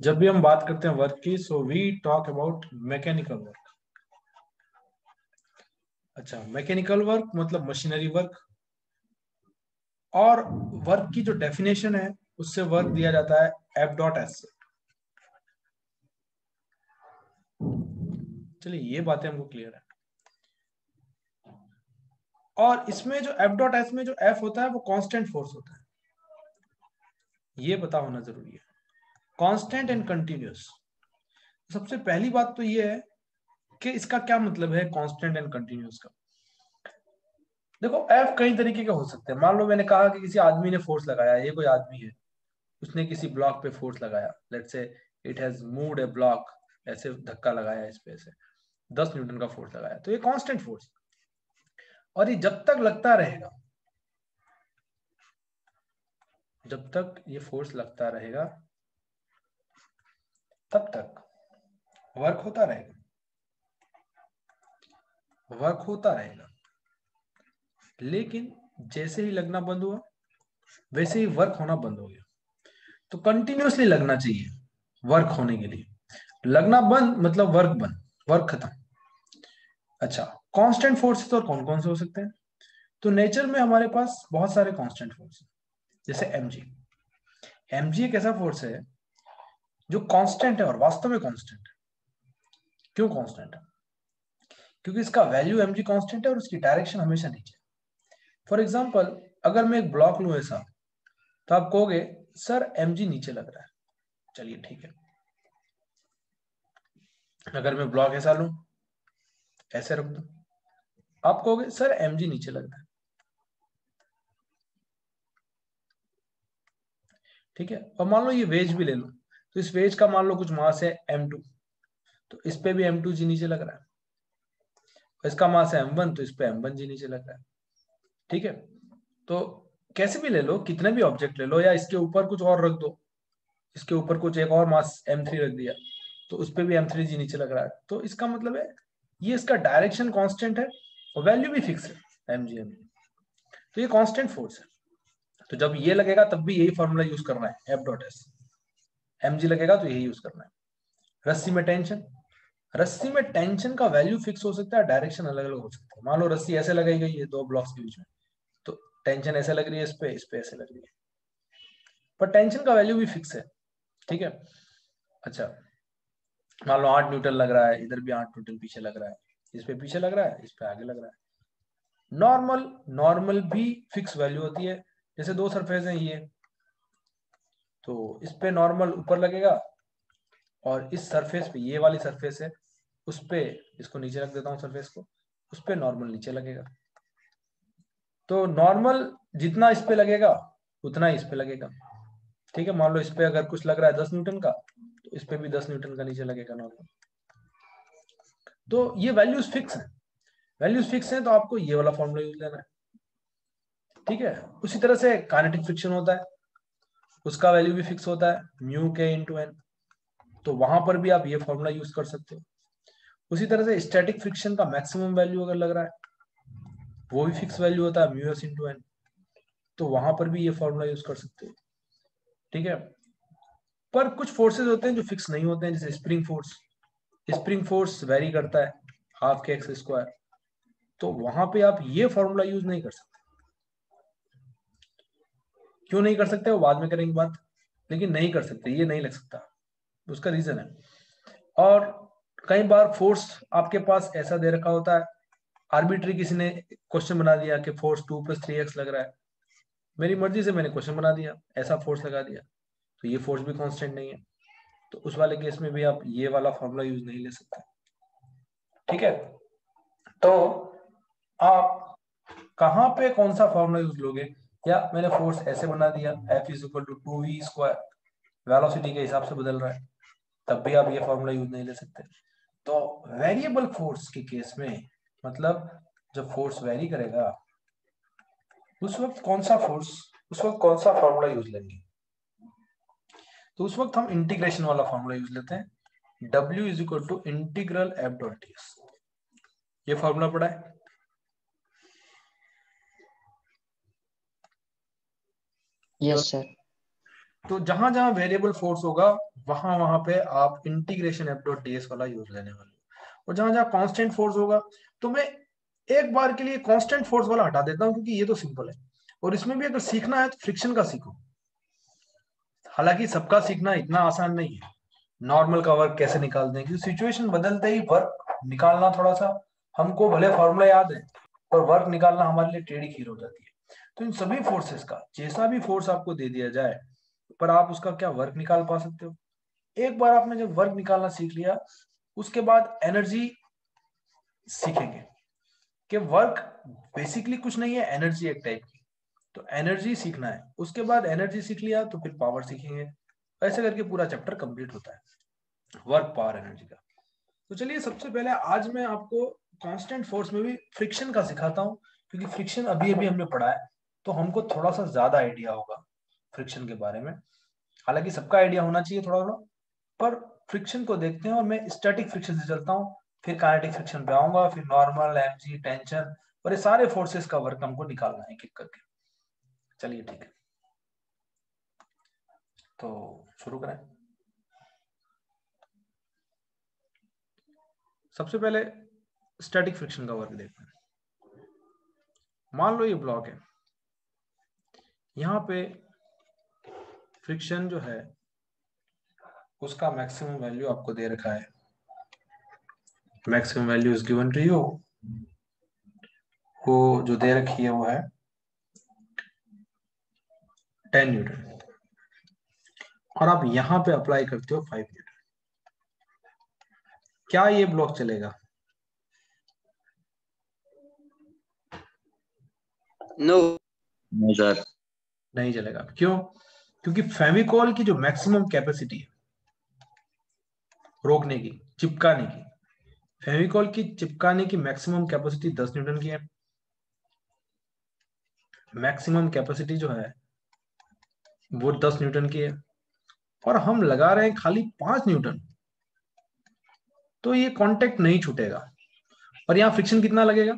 जब भी हम बात करते हैं वर्क की, so we talk about mechanical work. अच्छा, मैकेनिकल वर्क मतलब मशीनरी वर्क। और वर्क की जो डेफिनेशन है उससे वर्क दिया जाता है एफ डॉट एस से। चलिए ये बातें हमको क्लियर है। और इसमें जो एफ डॉट एस में जो एफ होता है वो कांस्टेंट फोर्स होता है, ये पता होना जरूरी है। Constant and continuous. सबसे पहली बात तो ये है कि इसका क्या मतलब है कांस्टेंट एंड कंटिन्यूअस का। देखो एफ कई तरीके के हो सकते हैं। मान लो मैंने कहा कि किसी आदमी ने फोर्स लगाया, ये कोई आदमी है, उसने किसी ब्लॉक पे फोर्स लगाया, let's say it has moved A block, ऐसे धक्का लगाया इस पे से 10 न्यूटन का फोर्स लगाया, तो ये कांस्टेंट फोर्स। और ये जब तक लगता रहेगा, जब तक ये फोर्स लगता रहेगा तब तक वर्क होता रहेगा, वर्क होता रहेगा। लेकिन जैसे ही लगना बंद हुआ वैसे ही वर्क होना बंद हो गया। तो कंटिन्यूअसली लगना चाहिए वर्क होने के लिए। लगना बंद मतलब वर्क बंद, वर्क खत्म। अच्छा, कांस्टेंट फोर्सेस और कौन कौन से हो सकते हैं? तो नेचर में हमारे पास बहुत सारे कांस्टेंट फोर्स हैं, जैसे एमजी। एमजी एक ऐसा फोर्स है जो कांस्टेंट है और वास्तव में कांस्टेंट है। क्यों कांस्टेंट है? क्योंकि इसका वैल्यू एमजी कांस्टेंट है और उसकी डायरेक्शन हमेशा नीचे। फॉर एग्जांपल, अगर मैं एक ब्लॉक लूं ऐसा, तो आप कहोगे सर एमजी नीचे लग रहा है। चलिए ठीक है। अगर मैं ब्लॉक ऐसा लूं, ऐसे रख दूं, आप कहोगे सर एमजी नीचे लग रहा है। ठीक है। और मान लो ये वेज भी ले लो, तो इस वेज का मान लो कुछ मास है m2, तो इस पे भी m2 जी नीचे लग रहा है। इसका मास है m1, तो इस पे m1 जी नीचे लग रहा है। ठीक है। तो कैसे भी ले लो, कितने भी ऑब्जेक्ट ले लो, या इसके ऊपर कुछ और रख दो, इसके ऊपर कुछ एक और मास m3 रख दिया, तो उस पे भी m3 जी नीचे लग रहा है। तो इसका मतलब है ये इसका डायरेक्शन कांस्टेंट है और वैल्यू भी फिक्स है mgm। तो ये कांस्टेंट फोर्स है। तो जब ये लगेगा तब भी यही फॉर्मूला यूज करना है, एफ डॉट एस। mg लगेगा तो यही यूज करना है। रस्सी में टेंशन, रस्सी में टेंशन का वैल्यू फिक्स हो सकता है, डायरेक्शन अलग अलग हो सकता है। मान लो रस्सी ऐसे लगाई गई है दो ब्लॉक्स के बीच में, तो टेंशन ऐसे लग रही है, इस पे ऐसे लग रही है, पर टेंशन का वैल्यू भी फिक्स है। ठीक है। अच्छा, मान लो 8 न्यूटन लग रहा है, इधर भी 8 न्यूटन पीछे लग रहा है, इस पे पीछे लग रहा है, इस पे आगे लग रहा है। नॉर्मल, नॉर्मल भी फिक्स वैल्यू होती है। जैसे दो सरफेस है ये, तो इस पे नॉर्मल ऊपर लगेगा, और इस सरफेस पे, ये वाली सरफेस है, उस पे, इसको नीचे रख देता हूँ सरफेस को, उस पे नॉर्मल नीचे लगेगा। तो नॉर्मल जितना इस पे लगेगा उतना ही इस पे लगेगा। ठीक है। मान लो इस पे अगर कुछ लग रहा है 10 न्यूटन का, तो इस पे भी 10 न्यूटन का नीचे लगेगा नॉर्मल। तो ये वैल्यूज फिक्स है। वैल्यूज फिक्स है तो आपको ये वाला फॉर्मूला यूज लेना है। ठीक है। उसी तरह से काइनेटिक फ्रिक्शन होता है, उसका वैल्यू भी फिक्स होता है, म्यू के इंटू एन। तो वहां पर भी आप ये फॉर्मूला यूज कर सकते हो। उसी तरह से स्टैटिक फ्रिक्शन का मैक्सिमम वैल्यू अगर लग रहा है, वो भी फिक्स वैल्यू होता है, म्यू एस इंटू एन। तो वहां पर भी ये फॉर्मूला यूज कर सकते हो। ठीक है। पर कुछ फोर्सेज होते हैं जो फिक्स नहीं होते हैं, जैसे spring force. Spring force very करता है, हाफ के एक्स स्क्वायर। तो वहां पे आप ये फॉर्मूला यूज नहीं कर सकते। क्यों नहीं कर सकते वो बाद में करेंगे बात, लेकिन नहीं कर सकते, ये नहीं लग सकता। उसका रीजन है। और कई बार फोर्स आपके पास ऐसा दे रखा होता है, आर्बिट्री किसी ने क्वेश्चन बना दिया कि फोर्स 2 + 3x लग रहा है, मेरी मर्जी से मैंने क्वेश्चन बना दिया, ऐसा फोर्स लगा दिया, तो ये फोर्स भी कांस्टेंट नहीं है। तो उस वाले केस में भी आप ये वाला फॉर्मूला यूज नहीं ले सकते। ठीक है। तो आप कहां पे कौन सा फॉर्मूला यूज लोगे? या मैंने फोर्स ऐसे बना दिया, F = 2v², वेलोसिटी के हिसाब से बदल रहा है, तब भी आप ये फॉर्मूला यूज नहीं ले सकते। तो वेरिएबल फोर्स के केस में, मतलब जब फोर्स वेरी करेगा उस वक्त कौन सा फोर्स, उस वक्त कौन सा फॉर्मूला यूज लेंगे? तो उस वक्त हम इंटीग्रेशन वाला फॉर्मूला यूज लेते हैं, W = integral F dot ds। ये फॉर्मूला पड़ा है। Yes sir. तो जहां जहां वेरिएबल फोर्स होगा वहां पे आप integration F dot D S वाला यूज लेने वाले हो। और जहां जहां कांस्टेंट फोर्स होगा तो मैं एक बार के लिए कांस्टेंट फोर्स वाला हटा देता हूं, क्योंकि ये तो सिंपल है। और इसमें भी अगर सीखना है तो फ्रिक्शन का सीखो। हालांकि सबका सीखना इतना आसान नहीं है। नॉर्मल का वर्क कैसे निकालते हैं, क्योंकि सिचुएशन बदलते ही वर्क निकालना थोड़ा सा, हमको भले फॉर्मूला याद है पर वर्क निकालना हमारे लिए टेढ़ी खीर हो जाती है। तो इन सभी फोर्सेस का जैसा भी फोर्स आपको दे दिया जाए, पर आप उसका क्या वर्क निकाल पा सकते हो। एक बार आपने जब वर्क निकालना सीख लिया, उसके बाद एनर्जी सीखेंगे कि वर्क बेसिकली कुछ नहीं है, एनर्जी एक टाइप की। तो एनर्जी सीखना है, उसके बाद एनर्जी सीख लिया तो फिर पावर सीखेंगे। ऐसे करके पूरा चैप्टर कंप्लीट होता है वर्क पावर एनर्जी का। तो चलिए सबसे पहले आज मैं आपको कांस्टेंट फोर्स में भी फ्रिक्शन का सिखाता हूँ, क्योंकि फ्रिक्शन अभी अभी हमने पढ़ा है तो हमको थोड़ा सा ज्यादा आइडिया होगा फ्रिक्शन के बारे में। हालांकि सबका आइडिया होना चाहिए थोड़ा थोड़ा, पर फ्रिक्शन को देखते हैं। और मैं स्टैटिक फ्रिक्शन से चलता हूँ, फिर काइनेटिक फ्रिक्शन पे आऊंगा, फिर नॉर्मल, एमजी, टेंशन, और ये सारे फोर्सेस का वर्क हमको निकालना है एक एक करके। चलिए ठीक है, तो शुरू करें। सबसे पहले स्टैटिक फ्रिक्शन का वर्क देखते हैं। मान लो ये ब्लॉक है, यहाँ पे फ्रिक्शन जो है उसका मैक्सिमम वैल्यू आपको दे रखा है। Maximum value is given to you, वो जो दे रखी है वो है 10 न्यूटन, और आप यहां पे अप्लाई करते हो 5 न्यूटन। क्या ये ब्लॉक चलेगा? नो नो सर, नहीं चलेगा। क्यों? क्योंकि फेविकॉल की जो मैक्सिमम कैपेसिटी है रोकने की, चिपकाने की, फेविकॉल की चिपकाने की मैक्सिमम कैपेसिटी 10 न्यूटन की है। मैक्सिमम कैपेसिटी जो है वो 10 न्यूटन की है, और हम लगा रहे हैं खाली 5 न्यूटन, तो ये कांटेक्ट नहीं छूटेगा। और यहाँ फ्रिक्शन कितना लगेगा?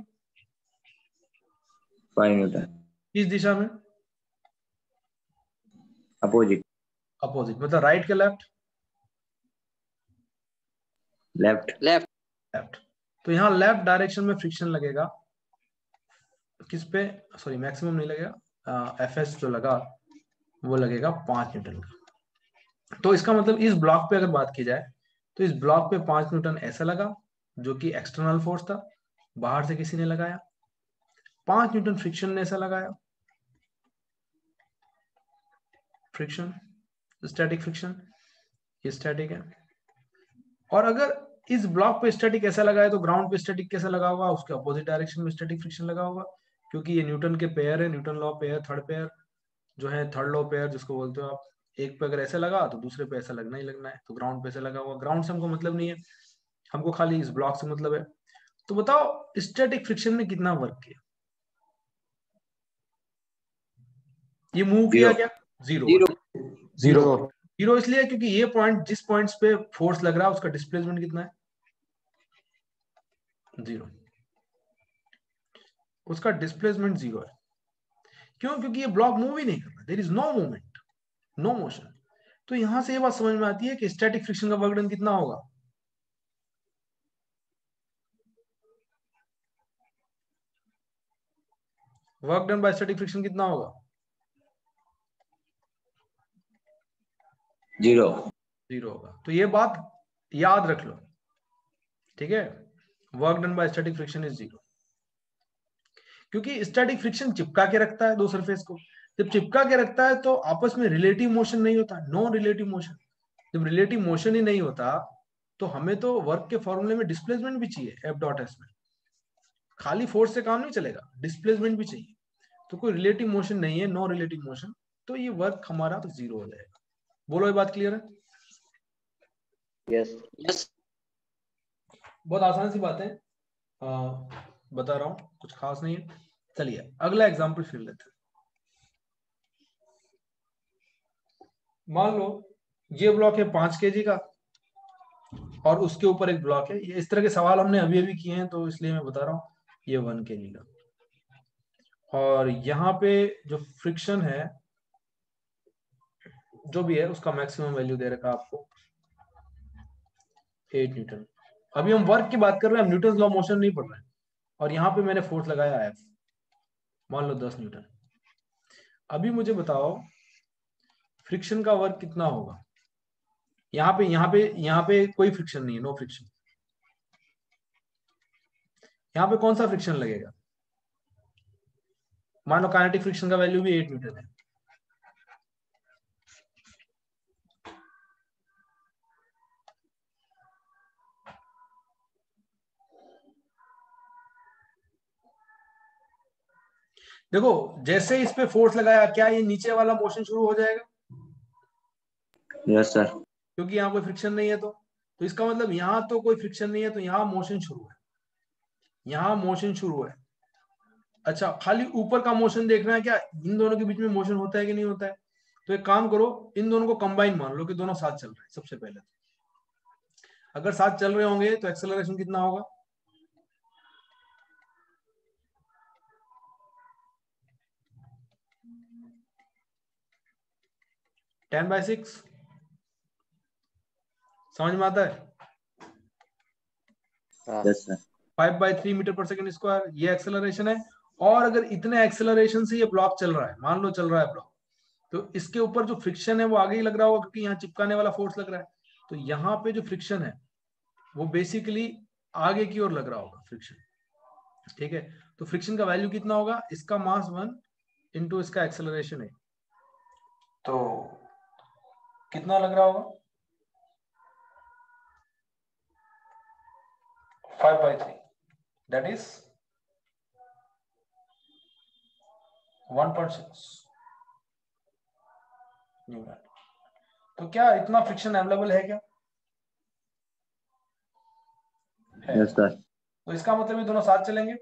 5 न्यूटन इस दिशा में अपोजिट, अपोजिट, मतलब राइट के लेफ्ट? Left left left. तो यहाँ लेफ्ट डायरेक्शन में फ्रिक्शन लगेगा किस पे? सॉरी, मैक्सिमम नहीं लगेगा, एफ एस जो लगा वो लगेगा 5 न्यूटन का। तो इसका मतलब इस ब्लॉक पे अगर बात की जाए तो इस ब्लॉक पे 5 न्यूटन ऐसा लगा, जो कि एक्सटर्नल फोर्स था, बाहर से किसी ने लगाया। 5 न्यूटन फ्रिक्शन ने ऐसा लगाया, फ्रिक्शन, स्टैटिक फ्रिक्शन, ये स्टैटिक है। और अगर इस ब्लॉक पे स्टैटिक ऐसा लगा है तो ग्राउंड पे स्टैटिक कैसा लगा होगा? उसके अपोजिट डायरेक्शन में स्टैटिक फ्रिक्शन लगा होगा, क्योंकि ये न्यूटन के पेयर है, Newton law pair, third pair जो है, थर्ड लॉ पेयर जिसको बोलते हो आप। एक पे अगर ऐसे लगा तो दूसरे पे ऐसा लगना ही लगना है। तो ग्राउंड पे ऐसा लगा हुआ, ग्राउंड से हमको मतलब नहीं है, हमको खाली इस ब्लॉक से मतलब है। तो बताओ स्टैटिक फ्रिक्शन में कितना वर्क किया? ये मूव किया क्या? जीरो। Zero zero. जीरो इसलिए क्योंकि ये पॉइंट, जिस पॉइंट्स पे फोर्स लग रहा है उसका डिस्प्लेसमेंट कितना है? जीरो। उसका डिस्प्लेसमेंट जीरो है। क्यों? क्योंकि ये ब्लॉक मूव ही नहीं कर रहा, there is no movement, no motion. तो यहां से ये बात समझ में आती है कि स्टैटिक फ्रिक्शन का वर्क डन कितना होगा? Work done bye static friction कितना होगा? जीरो जीरो होगा। तो ये बात याद रख लो, ठीक है? Work done bye static friction is zero, क्योंकि स्टैटिक फ्रिक्शन चिपका के रखता है दो सरफेस को। जब चिपका के रखता है तो आपस में रिलेटिव मोशन नहीं होता, नो रिलेटिव मोशन। जब रिलेटिव मोशन ही नहीं होता तो हमें तो वर्क के फॉर्मूले में डिस्प्लेसमेंट भी चाहिए, एफ डॉट एस में। खाली फोर्स से काम नहीं चलेगा, डिस्प्लेसमेंट भी चाहिए। तो कोई रिलेटिव मोशन नहीं है, नो रिलेटिव मोशन, तो ये वर्क हमारा तो जीरो हो जाएगा। बोलो, ये बात क्लियर है? यस यस बहुत आसान सी बात है, बता रहा हूँ, कुछ खास नहीं है। चलिए अगला एग्जाम्पल फिर लेते हैं। मान लो ये ब्लॉक है 5 kg का, और उसके ऊपर एक ब्लॉक है। ये इस तरह के सवाल हमने अभी अभी किए हैं तो इसलिए मैं बता रहा हूँ, ये 1 kg का। और यहाँ पे जो फ्रिक्शन है जो भी है उसका मैक्सिमम वैल्यू दे रखा आपको 8 न्यूटन। अभी हम वर्क की बात कर रहे हैं, हम न्यूटन लॉ मोशन नहीं पढ़ रहे हैं। और यहाँ पे मैंने फोर्स लगाया F, मान लो 10 न्यूटन। अभी मुझे बताओ फ्रिक्शन का वर्क कितना होगा। यहाँ पे कोई फ्रिक्शन नहीं है, नो फ्रिक्शन। यहाँ पे कौन सा फ्रिक्शन लगेगा? मान लो काइनेटिक फ्रिक्शन का वैल्यू भी 8 न्यूटन है। देखो जैसे इस पे फोर्स लगाया, क्या ये नीचे वाला मोशन शुरू हो जाएगा? Yes sir. क्योंकि यहाँ कोई फ्रिक्शन नहीं है। तो इसका मतलब यहाँ तो कोई फ्रिक्शन नहीं है, तो यहाँ मोशन शुरू है, यहाँ मोशन शुरू है। अच्छा, खाली ऊपर का मोशन देखना है क्या? इन दोनों के बीच में मोशन होता है कि नहीं होता है? तो एक काम करो, इन दोनों को कंबाइन मान लो कि दोनों साथ चल रहे हैं। सबसे पहले तो अगर साथ चल रहे होंगे तो एक्सेलरेशन कितना होगा? Ten by six. समझ में आता है? Yes sir. 5/3 metre per second square, ये एक्सेलरेशन है। और अगर इतने एक्सेलरेशन से ये ब्लॉक चल रहा है, मान लो चल रहा है ब्लॉक, तो इसके ऊपर जो फ्रिक्शन है वो आगे ही लग रहा होगा, क्योंकि यहाँ चिपकाने वाला फोर्स लग रहा है। तो यहाँ पे जो फ्रिक्शन है वो बेसिकली आगे की ओर लग रहा होगा फ्रिक्शन। ठीक है, तो फ्रिक्शन का वैल्यू कितना होगा? इसका मास 1 इंटू इसका एक्सेलरेशन है, तो कितना लग रहा होगा? 5/3, दैट इज 1.6 न्यूटन। तो क्या इतना फ्रिक्शन अवेलेबल है क्या? है। Yes sir. तो इसका मतलब ये दोनों साथ चलेंगे,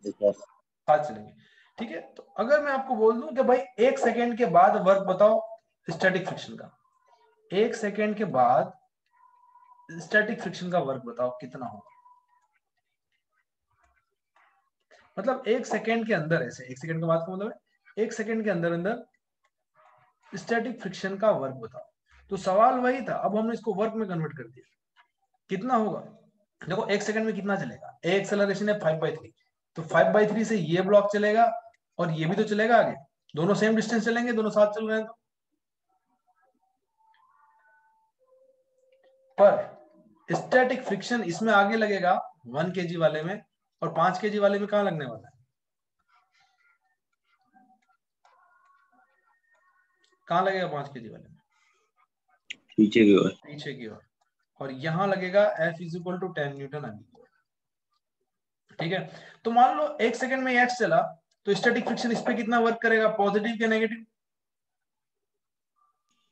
साथ चलेंगे। ठीक है, तो अगर मैं आपको बोल दूं कि भाई 1 सेकेंड के बाद वर्क बताओ स्टैटिक फ्रिक्शन का, 1 सेकेंड के बाद स्टैटिक फ्रिक्शन का वर्क बताओ कितना होगा? मतलब 1 सेकेंड के अंदर, ऐसे 1 सेकेंड के बाद का मतलब है 1 सेकेंड के अंदर अंदर स्टैटिक फ्रिक्शन का वर्क बताओ। तो सवाल वही था, अब हमने इसको वर्क में कन्वर्ट कर दिया। कितना होगा? देखो 1 सेकंड में कितना चलेगा? ए एक्सेलरेशन है 5/3, तो 5/3 से ये ब्लॉक चलेगा और ये भी तो चलेगा आगे, दोनों सेम डिस्टेंस चलेंगे, दोनों साथ चल रहे हैं। तो पर स्टैटिक फ्रिक्शन इसमें आगे लगेगा 1 kg वाले में, और 5 kg वाले में कहां लगने वाला है? कहां लगेगा 5 kg वाले में? पीछे की ओर। पीछे की ओर। और यहां लगेगा F = 10 न्यूटन आगे की ओर। ठीक है, तो मान लो 1 सेकंड में एक्स चला, तो स्टैटिक फ्रिक्शन इस पे कितना वर्क करेगा? पॉजिटिव या नेगेटिव?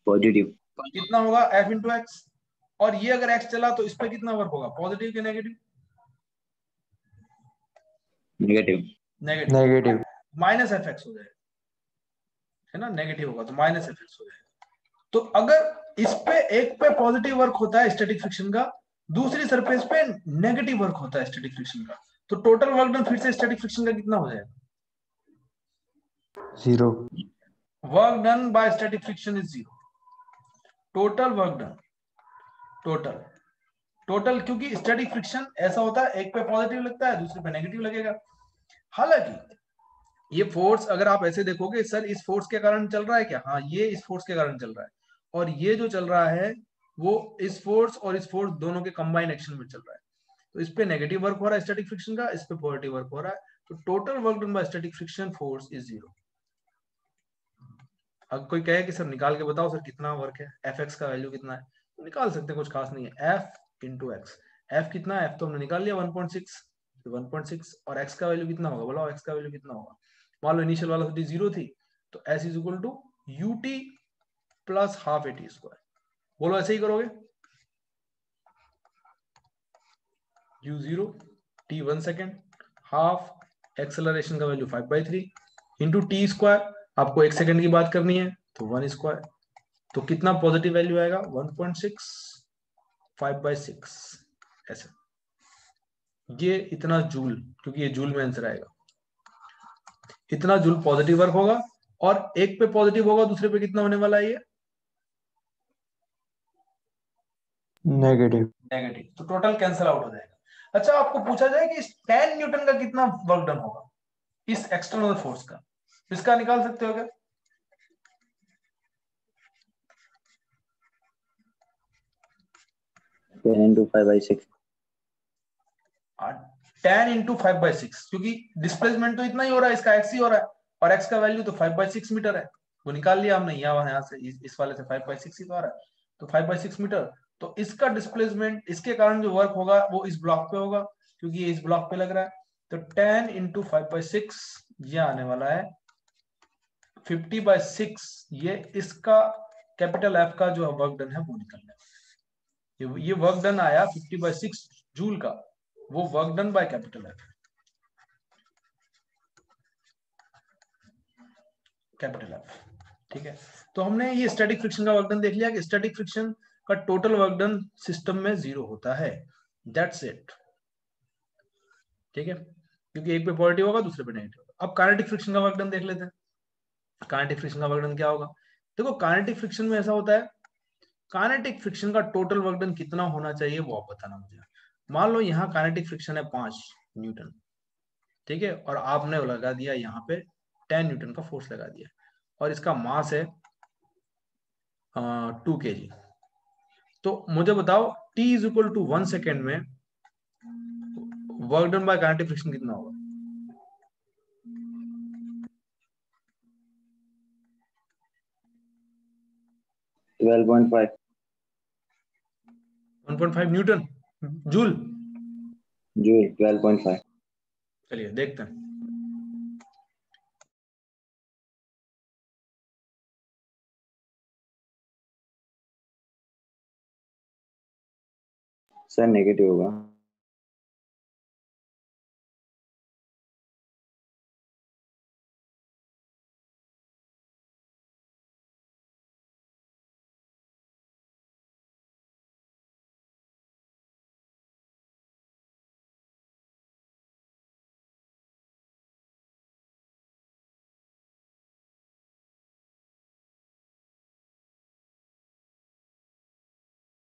पॉजिटिव। कितना होगा? F × x। और ये अगर x चला तो इस पे कितना वर्क होगा? पॉजिटिव या नेगेटिव? नेगेटिव। नेगेटिव। -fx हो जाएगा, है ना? नेगेटिव होगा तो -fx हो जाएगा। तो अगर इस पे एक पे पॉजिटिव वर्क होता है स्टैटिक फ्रिक्शन का, दूसरी सरफेस पे नेगेटिव वर्क होता है स्टैटिक फ्रिक्शन का, तो टोटल वर्क डन फिर से स्टैटिक फ्रिक्शन का कितना हो जाएगा? 0। Work done bye static friction is 0। Total work done, total क्योंकि स्टैटिक फ्रिक्शन ऐसा होता है, एक पे पॉजिटिव लगता है दूसरे पे नेगेटिव लगेगा। हालांकि ये फोर्स अगर आप ऐसे देखोगे, सर इस फोर्स के कारण चल रहा है क्या? हाँ, ये इस फोर्स के कारण चल रहा है, और ये जो चल रहा है वो इस फोर्स और इस फोर्स दोनों के कंबाइन एक्शन में चल रहा है। तो इस पे नेगेटिव वर्क हो रहा है स्टैटिक फ्रिक्शन का, इस पे पॉजिटिव वर्क हो रहा है, तो total work done bye static friction force is 0। अब कोई कहे कि सर निकाल के बताओ सर कितना वर्क है, Fx का वैल्यू कितना है, तो निकाल सकते हैं, कुछ खास नहीं है। F × x, F कितना है? F तो हमने निकाल लिया 1.6, 1.6, और x का वैल्यू कितना होगा? बोलो x का वैल्यू कितना होगा? मान लो इनिशियल वाला 0 थी, तो s = ut + ½ at²। बोलो ऐसे ही करोगे, u0 t 1 second, half acceleration का वैल्यू 5/3 इंटू t², आपको 1 सेकेंड की बात करनी है तो 1²। तो कितना पॉजिटिव वैल्यू आएगा? 1.6 5/6 ऐसे। ये इतना जूल, क्योंकि ये जूल में आंसर आएगा, इतना जूल पॉजिटिव वर्क होगा और एक पे पॉजिटिव होगा, दूसरे पे कितना होने वाला है ये नेगेटिव। नेगेटिव, तो टोटल कैंसिल आउट हो जाएगा। अच्छा, आपको पूछा जाए कि इस 10 न्यूटन का कितना वर्क डन होगा इस एक्सटर्नल फोर्स का, इसका निकाल सकते हो क्या? 10 into 5/6। 10 into 5/6, क्योंकि डिस्प्लेसमेंट तो इतना ही हो रहा है, इसका x ही हो रहा है, और x का वैल्यू तो 5/6 मीटर है, वो निकाल लिया हमने यहाँ से, इस वाले से 5/6 ही तो आ रहा है, तो 5/6 मीटर। तो इसका डिस्प्लेसमेंट, इसके कारण जो वर्क होगा वो इस ब्लॉक पे होगा, क्योंकि ये इस ब्लॉक पे लग रहा है। तो 10 into 5/6 ये आने वाला है 50/6, ये इसका कैपिटल F का जो वर्क डन है वो निकलना है। ये वर्क डन आया 50/6 जूल का, वो work done by capital F, capital F। ठीक है, तो हमने ये स्टैटिक फ्रिक्शन का वर्क डन देख लिया कि स्टैटिक फ्रिक्शन का टोटल वर्क डन सिस्टम में 0 होता है, दैट्स इट। ठीक है, क्योंकि एक पे पॉजिटिव होगा, दूसरे पे नेगेटिव होगा। अब काइनेटिक फ्रिक्शन का वर्क डन देख लेते हैं। काइनेटिक फ्रिक्शन का वर्क डन क्या होगा? देखो, काइनेटिक फ्रिक्शन में ऐसा होता है, काइनेटिक फ्रिक्शन का टोटल वर्क डन कितना होना चाहिए वो आप बताना मुझे। मान लो यहाँ काइनेटिक फ्रिक्शन है 5 न्यूटन, ठीक है, और आपने लगा दिया यहाँ पे 10 न्यूटन का फोर्स लगा दिया, और इसका मास है 2 kg। तो मुझे बताओ t is equal to 1 second में work done by kinetic friction कितना होगा? 12.5 1.5 न्यूटन जूल। जूल। 12.5। चलिए देखते हैं। सर नेगेटिव होगा।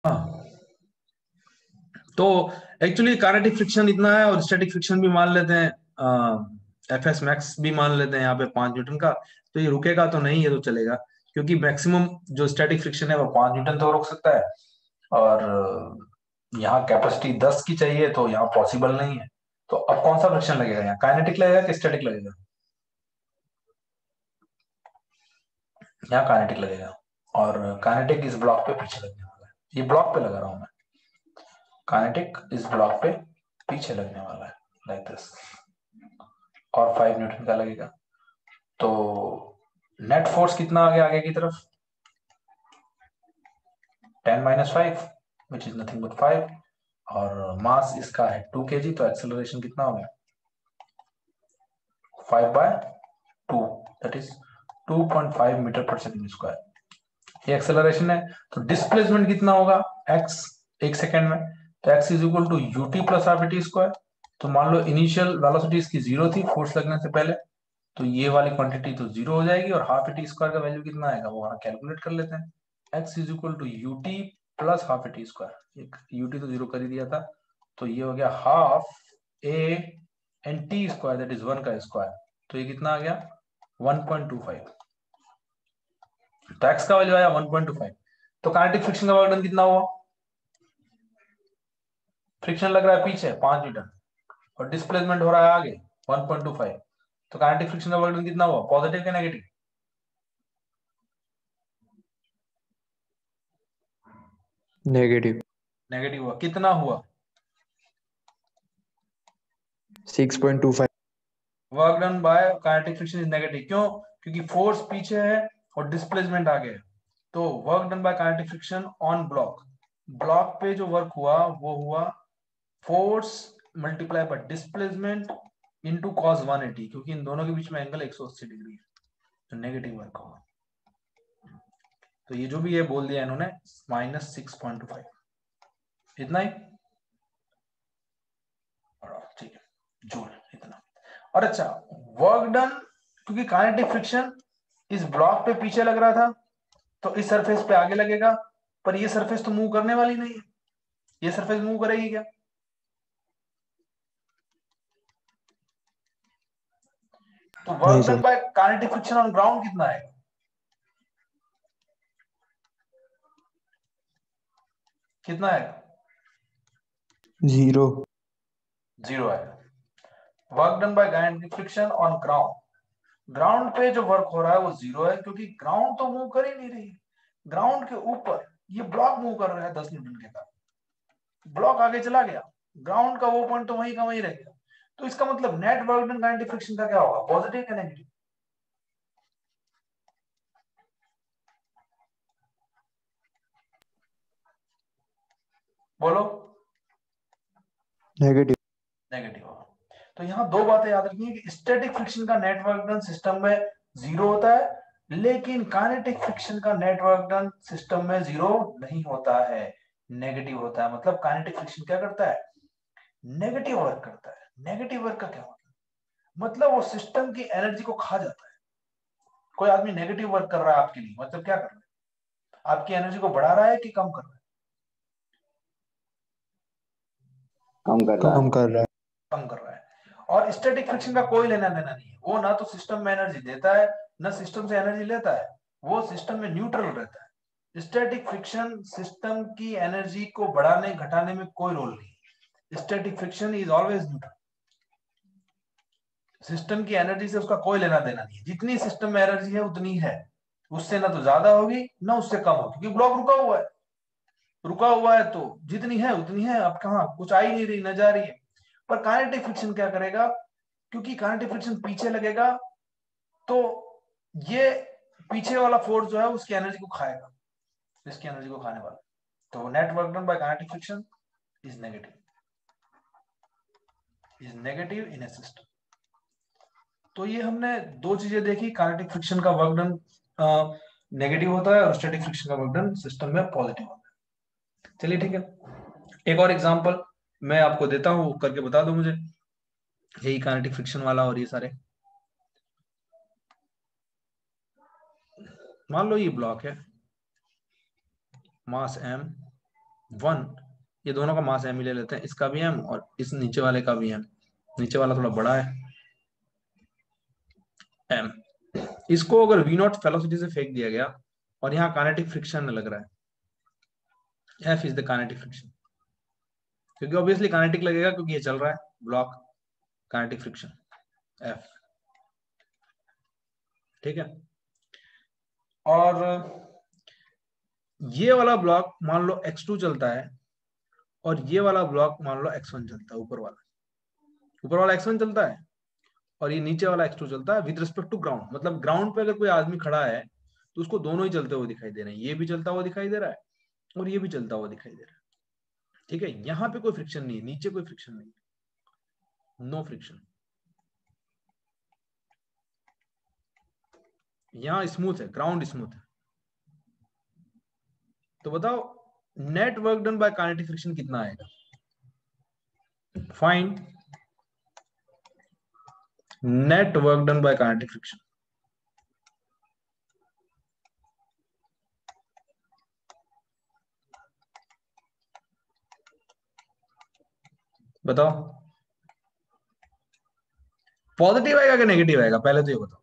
हाँ, तो एक्चुअली काइनेटिक फ्रिक्शन इतना है, और स्टैटिक फ्रिक्शन भी मान लेते हैं, एफएस मैक्स भी मान लेते हैं यहाँ पे 5 न्यूटन का। तो ये रुकेगा तो नहीं, ये तो चलेगा, क्योंकि मैक्सिमम जो स्टैटिक फ्रिक्शन है वो 5 न्यूटन तो रोक सकता है, और यहाँ कैपेसिटी 10 की चाहिए, तो यहाँ पॉसिबल नहीं है। तो अब कौन सा फ्रिक्शन लगेगा यहाँ, काइनेटिक लगेगा कि स्टैटिक लगेगा? यहाँ काइनेटिक लगेगा, और काइनेटिक इस ब्लॉक पे पीछे लगने वाला है, ये ब्लॉक पे लगा रहा हूं मैं, काइनेटिक इस ब्लॉक पे पीछे लगने वाला है, लाइक दिस, और 5 न्यूटन का लगेगा। तो नेट फोर्स कितना आ गया आगे की तरफ? 10 - 5 विच इज नथिंग बट 5, और मास इसका है 2 kg, तो एक्सेलरेशन कितना हो गया? 5/2, दैट इज 2.5 मीटर पर सेकेंड स्क्वायर। ये एक्सेलरेशन है। तो डिस्प्लेसमेंट कितना होगा x 1 सेकेंड में? तो x is equal to ut plus half t square. तो मान लो इनिशियल वेलोसिटी इसकी 0 थी फोर्स लगने से पहले, तो ये वाली क्वांटिटी तो 0 हो जाएगी, और हाफ टी स्क्वायर का वैल्यू कितना आएगा वो कैलकुलेट कर लेते हैं। x is equal to ut plus half t square, एक ut तो 0 कर ही दिया था, तो ये हो गया half a and t square, that is 1 का स्क्वायर। तो ये कितना आ गया? 1.25। तो x का वैल्यू आया 1.25। तो काइनेटिक फ्रिक्शन का वर्क डन कितना हुआ? फ्रिक्शन लग रहा है पीछे 5 न्यूटन, और डिस्प्लेसमेंट हो रहा है आगे 1.25। तो काइनेटिक फ्रिक्शन का वर्क डन कितना हुआ, पॉजिटिव या नेगेटिव? नेगेटिव। नेगेटिव हुआ। कितना हुआ? 6.25। Work done by kinetic friction is negative. क्यों? क्योंकि फोर्स पीछे है और डिस्प्लेसमेंट आगे है। तो work done by kinetic friction on block, block पे जो वर्क हुआ वो हुआ force multiply by displacement into cos 180, क्योंकि इन दोनों के बीच में एंगल 180 डिग्री है, तो नेगेटिव वर्क होगा। तो ये जो भी है बोल दिया इन्होंने -6.25, इतना ही। ठीक है, जूल इतना। और अच्छा, वर्क डन, क्योंकि काइनेटिक फ्रिक्शन इस ब्लॉक पे पीछे लग रहा था तो इस सरफेस पे आगे लगेगा, पर ये सरफेस तो मूव करने वाली नहीं है। ये सरफेस मूव करेगी क्या? तो नहीं work done sir. By kinetic friction on ground कितना है? कितना है? 0। 0 है। Work done by kinetic friction on ground, ground पे जो वर्क हो रहा है वो 0 है, क्योंकि ग्राउंड तो मूव कर ही नहीं रही। ग्राउंड के ऊपर ये ब्लॉक मूव कर रहा है 10 न्यूटन के कारण, ब्लॉक आगे चला गया, ग्राउंड का वो पॉइंट तो वहीं का वहीं रह गया। तो इसका मतलब net work done kinetic friction का क्या होगा, पॉजिटिव या नेगेटिव? बोलो। नेगेटिव। नेगेटिव होगा। तो यहाँ दो बातें याद रखनी है कि स्टैटिक फ्रिक्शन का नेट वर्क डन सिस्टम में 0 होता है, लेकिन काइनेटिक फ्रिक्शन का नेट वर्क डन सिस्टम में 0 नहीं होता है, नेगेटिव होता है। मतलब काइनेटिक फ्रिक्शन क्या करता है, नेगेटिव वर्क करता है। नेगेटिव वर्क का क्या मतलब वो सिस्टम की एनर्जी को खा जाता है। कोई आदमी नेगेटिव वर्क कर रहा है आपके लिए, मतलब क्या कर रहा है, आपकी एनर्जी को बढ़ा रहा है कि कम कर रहा है? कम कर रहा कम है। कर रहा है। कम कर रहा है। और स्टैटिक फ्रिक्शन का कोई लेना देना नहीं है, वो ना तो सिस्टम में एनर्जी देता है ना सिस्टम से एनर्जी लेता है, वो सिस्टम में न्यूट्रल रहता है। स्टैटिक फ्रिक्शन सिस्टम की एनर्जी को बढ़ाने घटाने में कोई रोल नहीं। Static friction is always neutral. System की एनर्जी से उसका कोई लेना देना नहीं है, जितनी सिस्टम में एनर्जी है उतनी है, उससे ना तो ज्यादा होगी ना उससे कम होगी, क्योंकि ब्लॉक रुका हुआ है। रुका हुआ है तो जितनी है उतनी है, अब कहाँ कुछ आ ही नहीं रही, न जा रही है। पर काइनेटिक फ्रिक्शन क्या करेगा, क्योंकि काइनेटिक फ्रिक्शन पीछे लगेगा तो ये पीछे वाला फोर्स जो है उसकी एनर्जी को खाएगा, इसकी एनर्जी को खाने वाला। तो net work done by kinetic friction is negative in A system. तो ये हमने दो चीजें देखी, काइनेटिक फ्रिक्शन का वर्क डन नेगेटिव होता है और स्टैटिक फ्रिक्शन का वर्क डन सिस्टम में पॉजिटिव होता है। चलिए ठीक है, एक और एग्जांपल मैं आपको देता हूं, करके बता दो मुझे, यही काइनेटिक फ्रिक्शन वाला और ये सारे। मान लो ये ब्लॉक है, मास m1, ये दोनों का मास m ही ले लेते हैं, इसका भी m और इस नीचे वाले का भी m। नीचे वाला थोड़ा बड़ा है m। इसको अगर v नॉट वेलोसिटी से फेंक दिया गया और यहाँ काइनेटिक फ्रिक्शन लग रहा है, f is the kinetic friction, क्योंकि ऑब्वियसली काइनेटिक लगेगा क्योंकि ये चल रहा है ब्लॉक, काइनेटिक फ्रिक्शन f। ठीक है, और ये वाला ब्लॉक मान लो x2 चलता है और ये वाला ब्लॉक मान लो x1 चलता है, ऊपर वाला x1 चलता है और ये नीचे वाला x2 चलता है विद रिस्पेक्ट टू ग्राउंड। मतलब ग्राउंड पे अगर कोई आदमी खड़ा है तो उसको दोनों ही चलते हुए दिखाई दे रहे हैं, ये भी चलता हुआ दिखाई दे रहा है और ये भी चलता हुआ दिखाई दे रहा है। ठीक है, यहाँ पे कोई फ्रिक्शन नहीं है, नीचे कोई फ्रिक्शन नहीं है, नो फ्रिक्शन। यहाँ स्मूथ है, ग्राउंड स्मूथ है। तो बताओ net work done by kinetic friction कितना आएगा, find net work done by kinetic friction. बताओ पॉजिटिव आएगा कि नेगेटिव आएगा, पहले तो ये बताओ।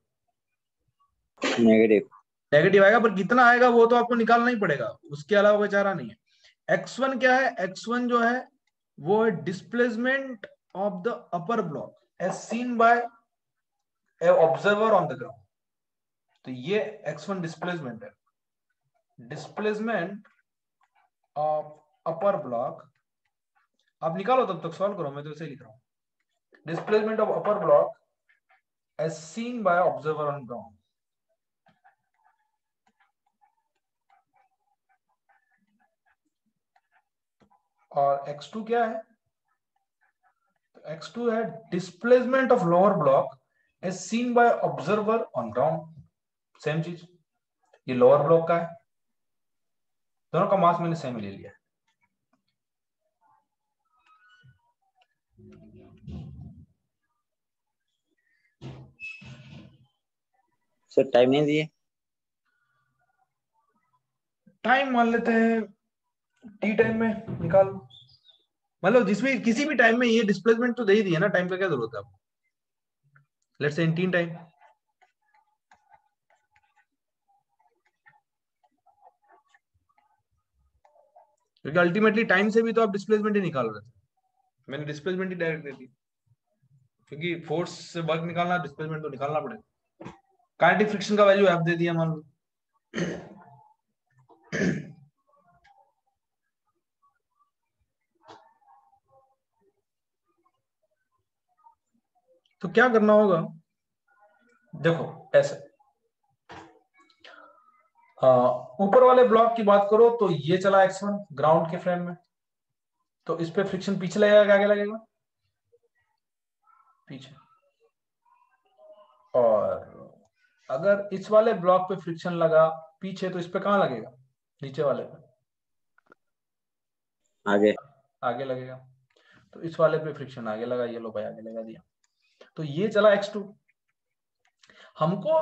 नेगेटिव। नेगेटिव आएगा, पर कितना आएगा वो तो आपको निकालना ही पड़ेगा, उसके अलावा कोई चारा नहीं है। x1 क्या है, x1 जो है वो है displacement of the upper block as seen by a observer on the ground. तो ये x1 डिस्प्लेसमेंट है, डिस्प्लेसमेंट ऑफ अपर ब्लॉक। आप निकालो तब तक, सॉल्व करो, मैं तो ऐसे ही लिख रहा हूं, displacement of upper block as seen by observer on ground. और x2 क्या है, x2 है displacement of lower block as seen by observer on ground. Same चीज, ये लोअर ब्लॉक का है, दोनों का मास मैंने सेम ले लिया। सर टाइम नहीं दिए। टाइम मान लेते हैं टी टाइम में निकालो, मतलब जिसमें किसी भी टाइम में ये डिस्प्लेसमेंट तो दे ही दिया ना, टाइम का क्या जरूरत है आपको, let's say in T time. क्योंकि अल्टीमेटली टाइम से भी तो आप डिस्प्लेसमेंट ही निकाल रहे थे, मैंने डिस्प्लेसमेंट ही डायरेक्ट दे दी, क्योंकि फोर्स से वर्क निकालना, डिस्प्लेसमेंट तो निकालना पड़ेगा। काइनेटिक फ्रिक्शन का वैल्यू एफ दे दिया मान लो, तो क्या करना होगा, देखो ऐसे ऊपर वाले ब्लॉक की बात करो तो ये चला x1 ग्राउंड के फ्रेम में, तो इस पे फ्रिक्शन पीछे लगेगा, आगे लगेगा पीछे। और अगर इस वाले ब्लॉक पे फ्रिक्शन लगा पीछे, तो इस पे कहां लगेगा, नीचे वाले पे आगे आगे लगेगा। तो इस वाले पे फ्रिक्शन आगे लगा, ये लो भाई आगे लगा दिया, तो ये चला x2। हमको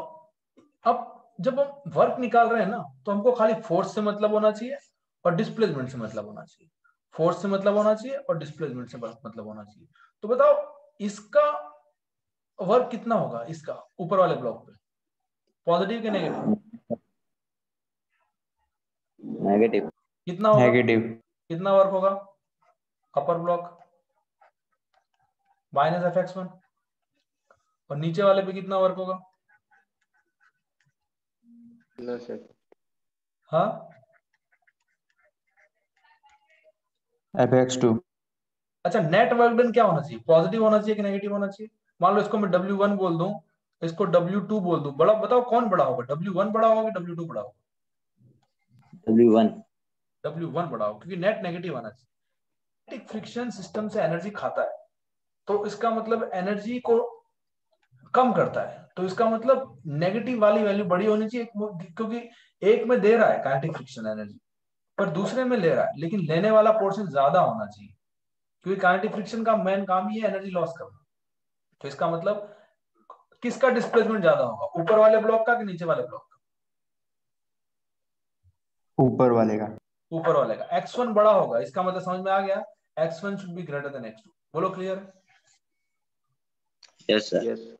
अब जब हम वर्क निकाल रहे हैं ना, तो हमको खाली फोर्स से मतलब होना चाहिए और डिस्प्लेसमेंट से मतलब होना चाहिए, फोर्स से मतलब होना चाहिए और डिस्प्लेसमेंट से मतलब होना चाहिए। तो बताओ इसका वर्क कितना होगा, इसका ऊपर वाले ब्लॉक पे, पॉजिटिव के नेगेटिव, नेगेटिव कितना होगा, नेगेटिव कितना वर्क होगा अपर ब्लॉक, -fx1। और नीचे वाले पे कितना वर्क होगा, हाँ fx2 अच्छा, नेट वर्क डन क्या होना चाहिए, पॉजिटिव होना चाहिए कि नेगेटिव होना चाहिए। मान लो इसको मैं W1 बोल दूं, इसको W2 बोल दूं, बड़ा बताओ कौन बड़ा होगा, W1 बड़ा होगा कि W2 बड़ा होगा, W1 W1 बड़ा होगा, क्योंकि नेट नेगेटिव आना चाहिए। फ्रिक्शन सिस्टम से एनर्जी खाता है, तो इसका मतलब एनर्जी को कम करता है, तो इसका मतलब नेगेटिव वाली वैल्यू बड़ी होनी चाहिए, क्योंकि एक में दे रहा है काइनेटिक फ्रिक्शन एनर्जी, पर दूसरे में ले रहा है, लेकिन लेने वाला पोर्शन ज्यादा होना चाहिए, क्योंकि काइनेटिक फ्रिक्शन का मेन काम ही है एनर्जी लॉस करना। तो इसका मतलब किसका डिस्प्लेसमेंट ज्यादा होगा, ऊपर वाले ब्लॉक का कि नीचे वाले ब्लॉक का, ऊपर वाले का। ऊपर वाले का। x1 बड़ा होगा, इसका मतलब समझ में आ गया, x1 should be greater than x2। बोलो क्लियर। Yes sir.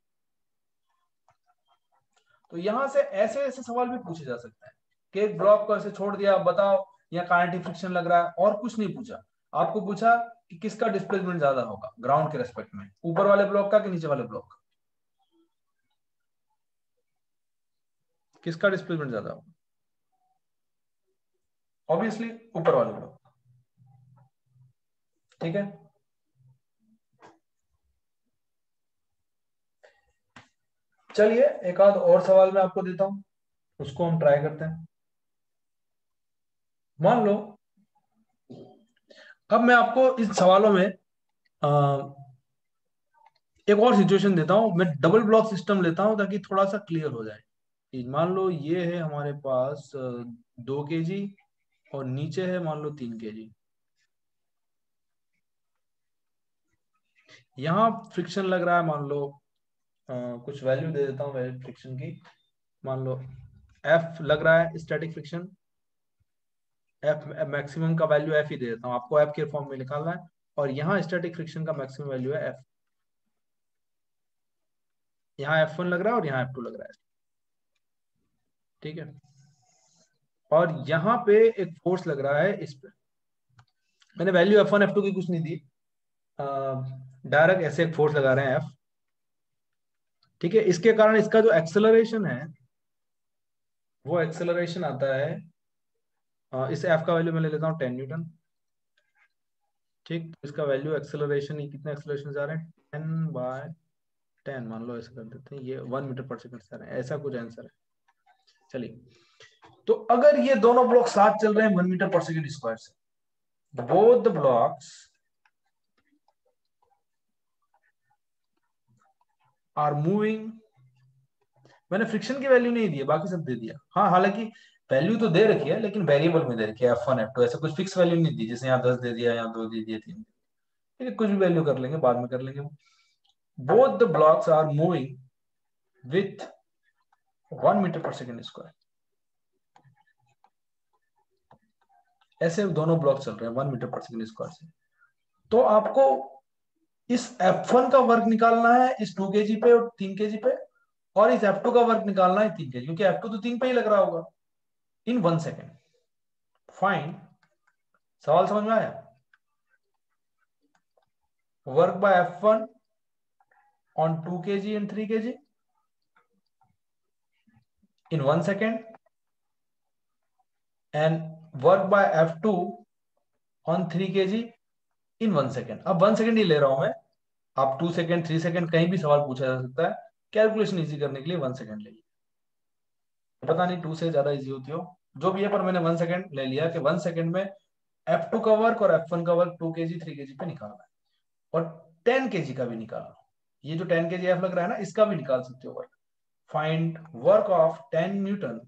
तो यहां से ऐसे ऐसे सवाल भी पूछे जा सकते हैं कि एक ब्लॉक को ऐसे छोड़ दिया, बताओ यहाँ काइनेटिक फ्रिक्शन लग रहा है, और कुछ नहीं पूछा, आपको पूछा कि किसका डिस्प्लेसमेंट ज्यादा होगा ग्राउंड के रेस्पेक्ट में, ऊपर वाले ब्लॉक का कि नीचे वाले ब्लॉक का, किसका डिस्प्लेसमेंट ज्यादा होगा, ऑब्वियसली ऊपर वाले ब्लॉक। ठीक है, चलिए एक आध और सवाल मैं आपको देता हूं, उसको हम ट्राई करते हैं। मान लो अब मैं आपको इस सवालों में एक और सिचुएशन देता हूं, मैं डबल ब्लॉक सिस्टम लेता हूं ताकि थोड़ा सा क्लियर हो जाए। मान लो ये है हमारे पास 2 kg और नीचे है मान लो 3 kg। यहाँ फ्रिक्शन लग रहा है, मान लो कुछ वैल्यू दे देता हूँ फ्रिक्शन की, मान लो F लग रहा है स्टैटिक फ्रिक्शन, F मैक्सिमम का वैल्यू F ही दे देता हूँ, आपको F के फॉर्म में निकालना है। और यहाँ स्टैटिक फ्रिक्शन का मैक्सिमम वैल्यू है F, यहाँ F1 लग रहा है और यहाँ F2 लग रहा है, ठीक है। और यहाँ पे एक फोर्स लग रहा है इस पे, मैंने वैल्यू F1 F2 की कुछ नहीं दी, डायरेक्ट ऐसे एक फोर्स लगा रहे हैं F, ठीक है। इसके कारण इसका जो एक्सेलरेशन है वो एक्सेलरेशन आता है, इस F का वैल्यू मैं ले लेता हूँ 10 न्यूटन, ठीक। इसका वैल्यू एक्सेलरेशन, कितने एक्सेलरेशन जा रहे हैं 10/10 मान लो, ऐसा कर देते हैं, ये 1 मीटर पर सेकंड जा रहे हैं, ऐसा कुछ आंसर है। चलिए, तो अगर ये दोनों ब्लॉक साथ चल रहे हैं 1 मीटर पर सेकंड स्क्वायर से, both the blocks are moving, मैंने फ्रिक्शन की वैल्यू नहीं दी है, बाकी सब दे दिया, हाँ हालांकि वैल्यू तो दे रखी है लेकिन वेरिएबल में दे रखी है F1 F2, ऐसे कुछ फिक्स वैल्यू नहीं दी, जैसे यहाँ 10 दे दिया, यहाँ 2 दे दिया, 3, ठीक है, कुछ भी वैल्यू कर लेंगे, बाद में कर लेंगे। Both the blocks are moving with 1 metre per second square, ऐसे दोनों ब्लॉक चल रहे हैं 1 मीटर पर सेकेंड स्क्वायर से। तो आपको इस F1 का वर्क निकालना है इस 2 kg पे और 3 kg पे, और इस F2 का वर्क निकालना है 3 kg, क्योंकि F2 तो 3 पे ही लग रहा होगा, इन 1 सेकेंड। फाइन, सवाल समझ में आया? Work by F1 on 2 kg and 3 kg in 1 second, and work by F2 on 3 kg in 1 second। अब 1 सेकेंड ही ले रहा हूं मैं, आप 2 सेकेंड 3 सेकेंड कहीं भी सवाल पूछा जा सकता है। कैलकुलेशन इजी करने के लिए 1 सेकेंड ले लिया, पता नहीं 2 से ज्यादा इजी होती हो, जो भी है, पर मैंने 1 सेकेंड ले लिया कि 1 सेकेंड में F2 का वर्क और F1 का वर्क 2 kg 3 kg पे निकालना है, और 10 kg का भी निकालना। ये जो 10 kg F लग रहा है ना, इसका भी निकाल सकते हो work. Find work of 10 Newton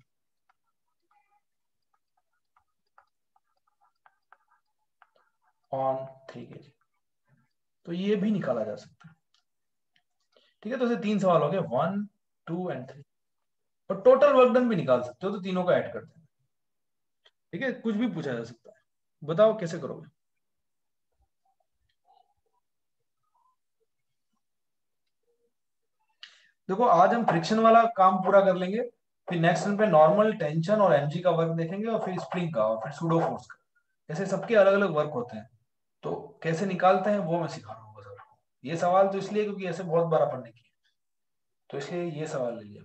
on 3 kg। तो ये भी निकाला जा सकता है। ठीक है, तो ऐसे 3 सवाल हो गए, 1 2 एंड 3। और टोटल वर्क डन भी निकाल सकते हो, तो तीनों को ऐड कर देना। ठीक है, कुछ भी पूछा जा सकता है, बताओ कैसे करोगे। देखो आज हम फ्रिक्शन वाला काम पूरा कर लेंगे, फिर नेक्स्ट दिन पे नॉर्मल, टेंशन और एमजी का वर्क देखेंगे, और फिर स्प्रिंग का, और फिर सूडो फोर्स का। ऐसे सबके अलग अलग वर्क होते हैं, तो कैसे निकालते हैं वो मैं सिखा रहा हूँ सर। ये सवाल तो इसलिए क्योंकि ऐसे बहुत बार पढ़ने की, तो इसलिए ये सवाल ले लिया।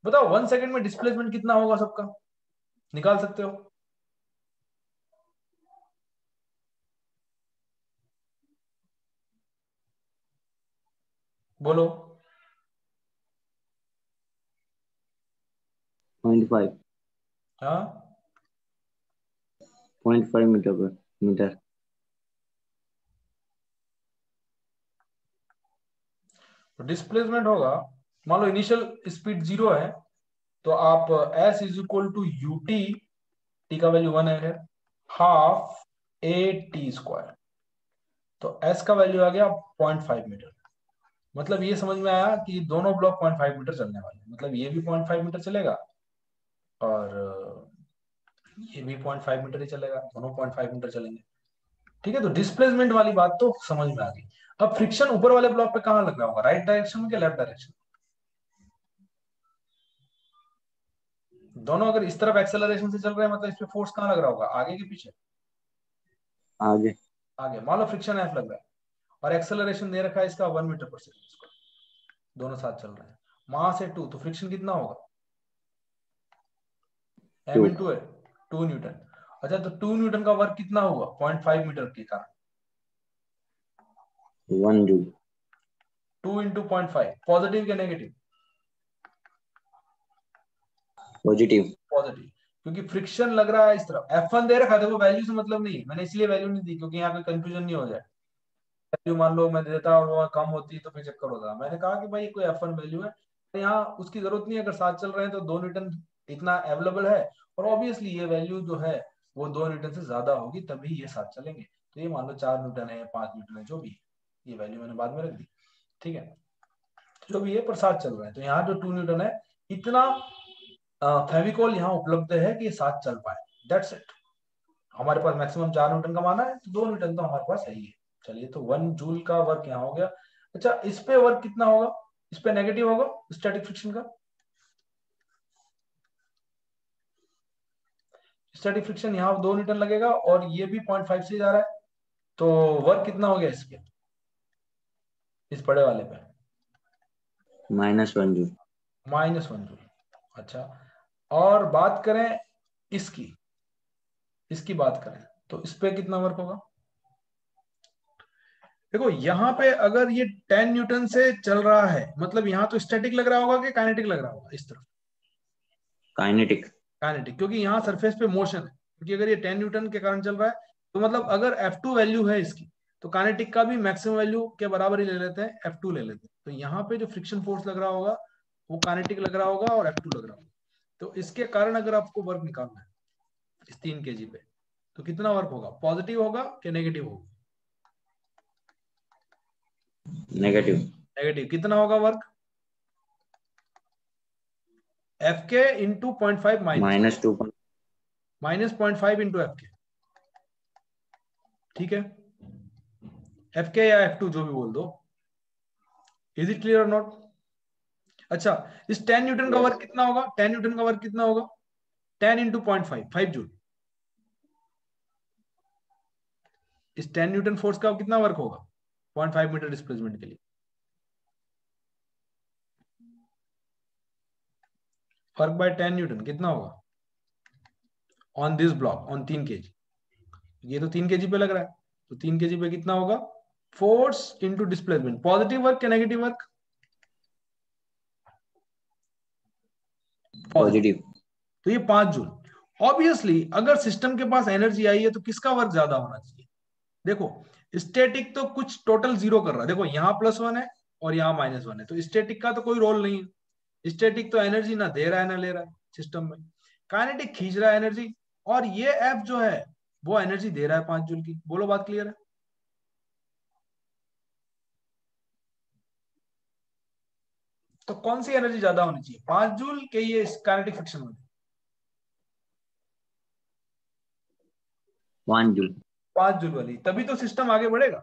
बताओ 1 सेकंड में डिस्प्लेसमेंट कितना होगा सबका, निकाल सकते हो? बोलो। 0.5 हाँ, 0.5 मीटर पर मीटर। तो डिस्प्लेसमेंट होगा, मान लो इनिशियल स्पीड 0 है, तो आप s is equal to u t का वैल्यू 1 है, हाफ ए टी स्क्वायर। तो s का वैल्यू आ गया 0.5 मीटर। मतलब ये समझ में आया कि दोनों ब्लॉक 0.5 मीटर चलने वाले हैं, मतलब ये भी 0.5 मीटर चलेगा और ये भी 0.5 मीटर ही चलेगा, दोनों 0.5 मीटर चलेंगे। ठीक है, तो डिस्प्लेसमेंट वाली बात तो समझ में आ गई। अब फ्रिक्शन ऊपर वाले ब्लॉक पे कहां लग रहा होगा, राइट डायरेक्शन में या लेफ्ट डायरेक्शन? दोनों अगर इस तरफ एक्सेलरेशन से चल रहे हैं, मतलब इस पे फोर्स कहां लग रहा होगा, आगे के पीछे? आगे। आगे। मान लो फ्रिक्शन एफ लग रहा है और एक्सेलरेशन दे रखा है इसका 1 मीटर पर सेकंड, दोनों साथ चल रहे हैं, वहां से 2, तो फ्रिक्शन कितना होगा? m 2 इंटू है 2 न्यूटन। अच्छा, तो 2 न्यूटन का वर्क कितना हुआ 0.5 मीटर के कारण? 1 जूल। 2 इंटू 0.5, पॉजिटिव या नेगेटिव? पॉजिटिव। पॉजिटिव, क्योंकि फ्रिक्शन लग रहा है इस तरफ। F1 दे रखा, देखो वैल्यू से मतलब नहीं, मैंने इसलिए वैल्यू नहीं दी क्योंकि यहाँ पे कंफ्यूजन नहीं हो जाए। वैल्यू मान लो मैं देता और वो कम होती तो फिर चक्कर होता। मैंने कहा कि भाई कोई F1 वैल्यू है, तो यहाँ उसकी जरूरत नहीं है, अगर साथ चल रहे हैं तो 2 न्यूटन इतना अवेलेबल है, और ऑब्वियसली ये वैल्यू जो है वो 2 न्यूटन से ज्यादा होगी, तभी ये साथ चलेंगे। तो ये मान लो 4 न्यूटन है, 5 न्यूटन है, जो भी है, ये वैल्यू मैंने बाद में रख दी। ठीक है, जो भी है पर साथ चल रहा है, तो यहाँ जो 2 न्यूटन है, इतना फेविकॉल यहाँ उपलब्ध है कि ये साथ चल पाए। That's it. हमारे पास मैक्सिमम 4 न्यूटन का माना है, तो 2 न्यूटन तो हमारे पास है ही है। चलिए, तो 1 जूल का वर्क यहाँ हो गया। अच्छा, इस पे वर्क कितना होगा, इस पे नेगेटिव होगा स्टैटिक फ्रिक्शन का। स्टैटिक फ्रिक्शन यहाँ 2 न्यूटन लगेगा और ये भी 0.5 से जा रहा है, तो वर्क कितना हो गया इस पे, इस बड़े वाले पे? -1 जूल। -1 जूल। अच्छा, और बात करें इसकी, इसकी बात करें तो इस पे कितना वर्क होगा? देखो यहाँ पे अगर ये 10 न्यूटन से चल रहा है, मतलब यहाँ तो स्टैटिक लग रहा होगा कि काइनेटिक लग रहा होगा? इस तरफ काइनेटिक। काइनेटिक, क्योंकि यहाँ सरफेस पे मोशन है। क्योंकि अगर ये 10 न्यूटन के कारण चल रहा है, तो मतलब अगर F2 वैल्यू है इसकी, तो काइनेटिक का भी मैक्सिमम वैल्यू के बराबर ही ले लेते हैं, F2 ले लेते हैं। तो यहाँ पे जो फ्रिक्शन फोर्स लग रहा होगा वो काइनेटिक लग रहा होगा और F2 लग रहा होगा। तो इसके कारण अगर आपको वर्क निकालना है इस 3 kg पे, तो कितना वर्क होगा, पॉजिटिव होगा कि नेगेटिव होगा? नेगेटिव। नेगेटिव। कितना होगा वर्क? F के इंटू 0.5 माइनस -2। -0.5 इंटू एफ के, ठीक है, एफ के या F2 जो भी बोल दो। इज इट क्लियर और नॉट? अच्छा, इस 10 न्यूटन का वर्क कितना होगा? 10 न्यूटन का वर्क कितना होगा? 10 इंटू 0.5, 5 जूल। इस 10 न्यूटन फोर्स का कितना वर्क होगा 0.5 मीटर डिस्प्लेसमेंट के लिए? वर्क बाय 10 न्यूटन कितना होगा on this block, on 3 kg? ये तो 3 kg पे लग रहा है, तो 3 kg पे कितना होगा? Force into displacement, positive work या नेगेटिव वर्क? पॉजिटिव। तो ये 5 जूल। ऑब्वियसली अगर सिस्टम के पास एनर्जी आई है तो किसका वर्क ज्यादा होना चाहिए? देखो, स्टैटिक तो कुछ टोटल जीरो कर रहा है, देखो यहाँ +1 है और यहाँ -1 है, तो स्टैटिक का तो कोई रोल नहीं है। स्टैटिक तो एनर्जी ना दे रहा है ना ले रहा है सिस्टम में, काइनेटिक खींच रहा है एनर्जी, और ये एफ जो है वो एनर्जी दे रहा है 5 जूल की। बोलो बात क्लियर है? तो कौन सी एनर्जी ज्यादा होनी चाहिए, 5 जूल के ये काइनेटिक फ्रिक्शन में? 1 जूल। 5 जूल वाली, तभी तो सिस्टम आगे बढ़ेगा,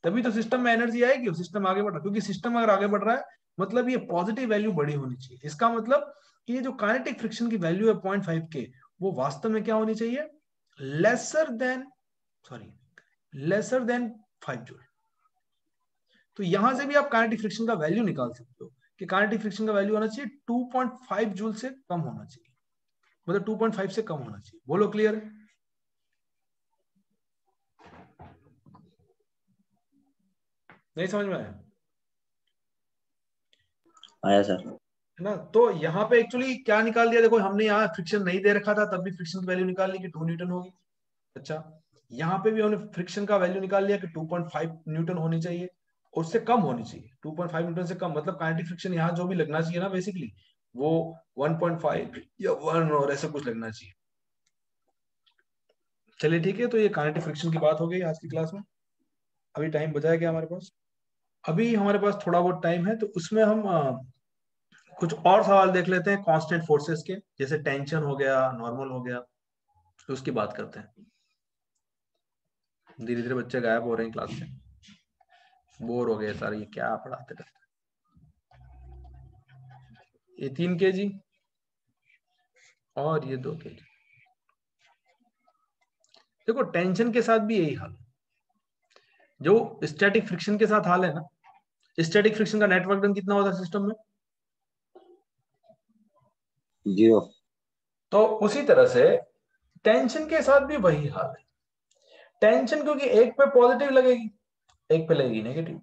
तभी तो सिस्टम में एनर्जी आएगी, सिस्टम आगे बढ़ रहा है। क्योंकि सिस्टम अगर आगे बढ़ रहा है मतलब ये पॉजिटिव वैल्यू बड़ी होनी चाहिए। इसका मतलब ये जो काइनेटिक फ्रिक्शन की वैल्यू है 0.5 के, वो वास्तव में क्या होनी चाहिए? Lesser than 5 joule. तो यहां से भी आप काइनेटिक फ्रिक्शन का वैल्यू निकाल सकते हो कि काइनेटिक फ्रिक्शन का वैल्यू होना चाहिए 2.5 जूल से कम होना चाहिए, मतलब 2.5 से कम होना चाहिए। बोलो क्लियर है? नहीं समझ में आया? आया सर। है ना? तो यहाँ पे एक्चुअली क्या निकाल दिया, देखो हमने यहाँ फ्रिक्शन नहीं दे रखा था तब भी फ्रिक्शन की वैल्यू निकाल ली कि 2 न्यूटन होगी। अच्छा, यहाँ पे भी हमने फ्रिक्शन का वैल्यू निकाल लिया कि 2.5 न्यूटन होनी चाहिए, और उससे कम होनी चाहिए, 2.5 न्यूटन से कम, मतलब काइनेटिक फ्रिक्शन यहाँ जो भी लगना चाहिए ना बेसिकली वो 1.5 या 1 और ऐसा कुछ लगना चाहिए। चलिए ठीक है, तो ये काइनेटिक फ्रिक्शन की बात हो गई आज की क्लास में। अभी टाइम बचा है क्या हमारे पास? अभी हमारे पास थोड़ा बहुत टाइम है, तो उसमें हम कुछ और सवाल देख लेते हैं कांस्टेंट फोर्सेस के, जैसे टेंशन हो गया, नॉर्मल हो गया, तो उसकी बात करते हैं। धीरे धीरे बच्चे गायब हो रहे हैं क्लास से, बोर हो गए सारे, ये क्या पढ़ाते रहते हैं। ये 3 kg और ये 2 kg। देखो टेंशन के साथ भी यही हाल जो स्टैटिक फ्रिक्शन के साथ हाल है ना। स्टैटिक फ्रिक्शन का नेटवर्क डन कितना होता है सिस्टम में? 0। तो उसी तरह से टेंशन के साथ भी वही हाल है। टेंशन क्योंकि एक पे पॉजिटिव लगेगी, एक पे लगेगी नेगेटिव,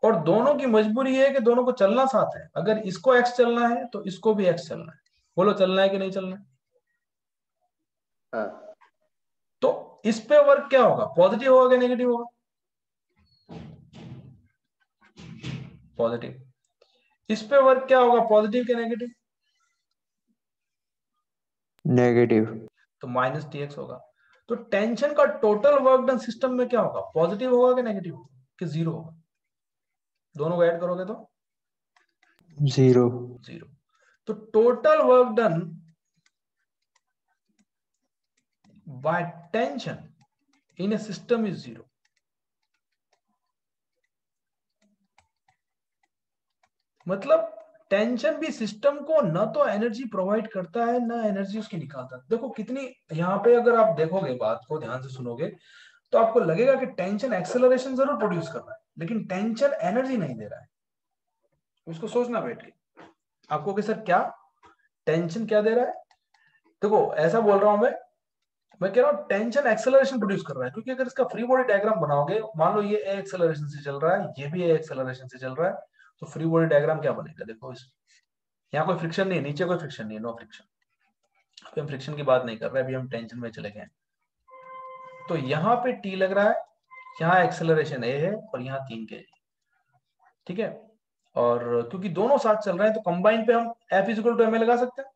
और दोनों की मजबूरी है कि दोनों को चलना साथ है। अगर इसको एक्स चलना है तो इसको भी एक्स चलना है। बोलो चलना है कि नहीं चलना है? हाँ। तो इस पे वर्क क्या होगा, पॉजिटिव होगा कि नेगेटिव होगा? पॉजिटिव। इस पे वर्क क्या होगा, पॉजिटिव कि नेगेटिव? नेगेटिव। तो -tx होगा। तो टेंशन का टोटल वर्क डन सिस्टम में क्या होगा, पॉजिटिव होगा कि नेगेटिव होगा कि जीरो होगा? दोनों को ऐड करोगे तो 0। जीरो। तो total work done by tension in A system is 0। मतलब टेंशन भी सिस्टम को न तो एनर्जी प्रोवाइड करता है ना एनर्जी उसकी निकालता है। देखो कितनी, यहाँ पे अगर आप देखोगे बात को ध्यान से सुनोगे तो आपको लगेगा कि टेंशन एक्सेलरेशन जरूर प्रोड्यूस कर रहा है, लेकिन टेंशन एनर्जी नहीं दे रहा है। उसको सोचना बैठ के आपको कि सर क्या टेंशन क्या दे रहा है। देखो ऐसा बोल रहा हूं मैं कह रहा हूं टेंशन एक्सेलरेशन प्रोड्यूस कर रहा है, क्योंकि अगर इसका फ्री बॉडी डायग्राम बनाओगे, मान लो ये ए एक्सेलरेशन से चल रहा है, ये भी ए एक्सेलरेशन से चल रहा है, तो फ्री बॉडी डायग्राम क्या बनेगा? देखो इस यहाँ कोई फ्रिक्शन नहीं है, नीचे कोई फ्रिक्शन नहीं है, नो फ्रिक्शन। अभी हम फ्रिक्शन की बात नहीं कर रहे, अभी हम टेंशन में चले गए। तो यहाँ पे टी लग रहा है, यहाँ एक्सेलरेशन ए है और यहाँ 3 kg, ठीक है। और क्योंकि दोनों साथ चल रहे हैं तो कंबाइन पे हम F = ma लगा सकते हैं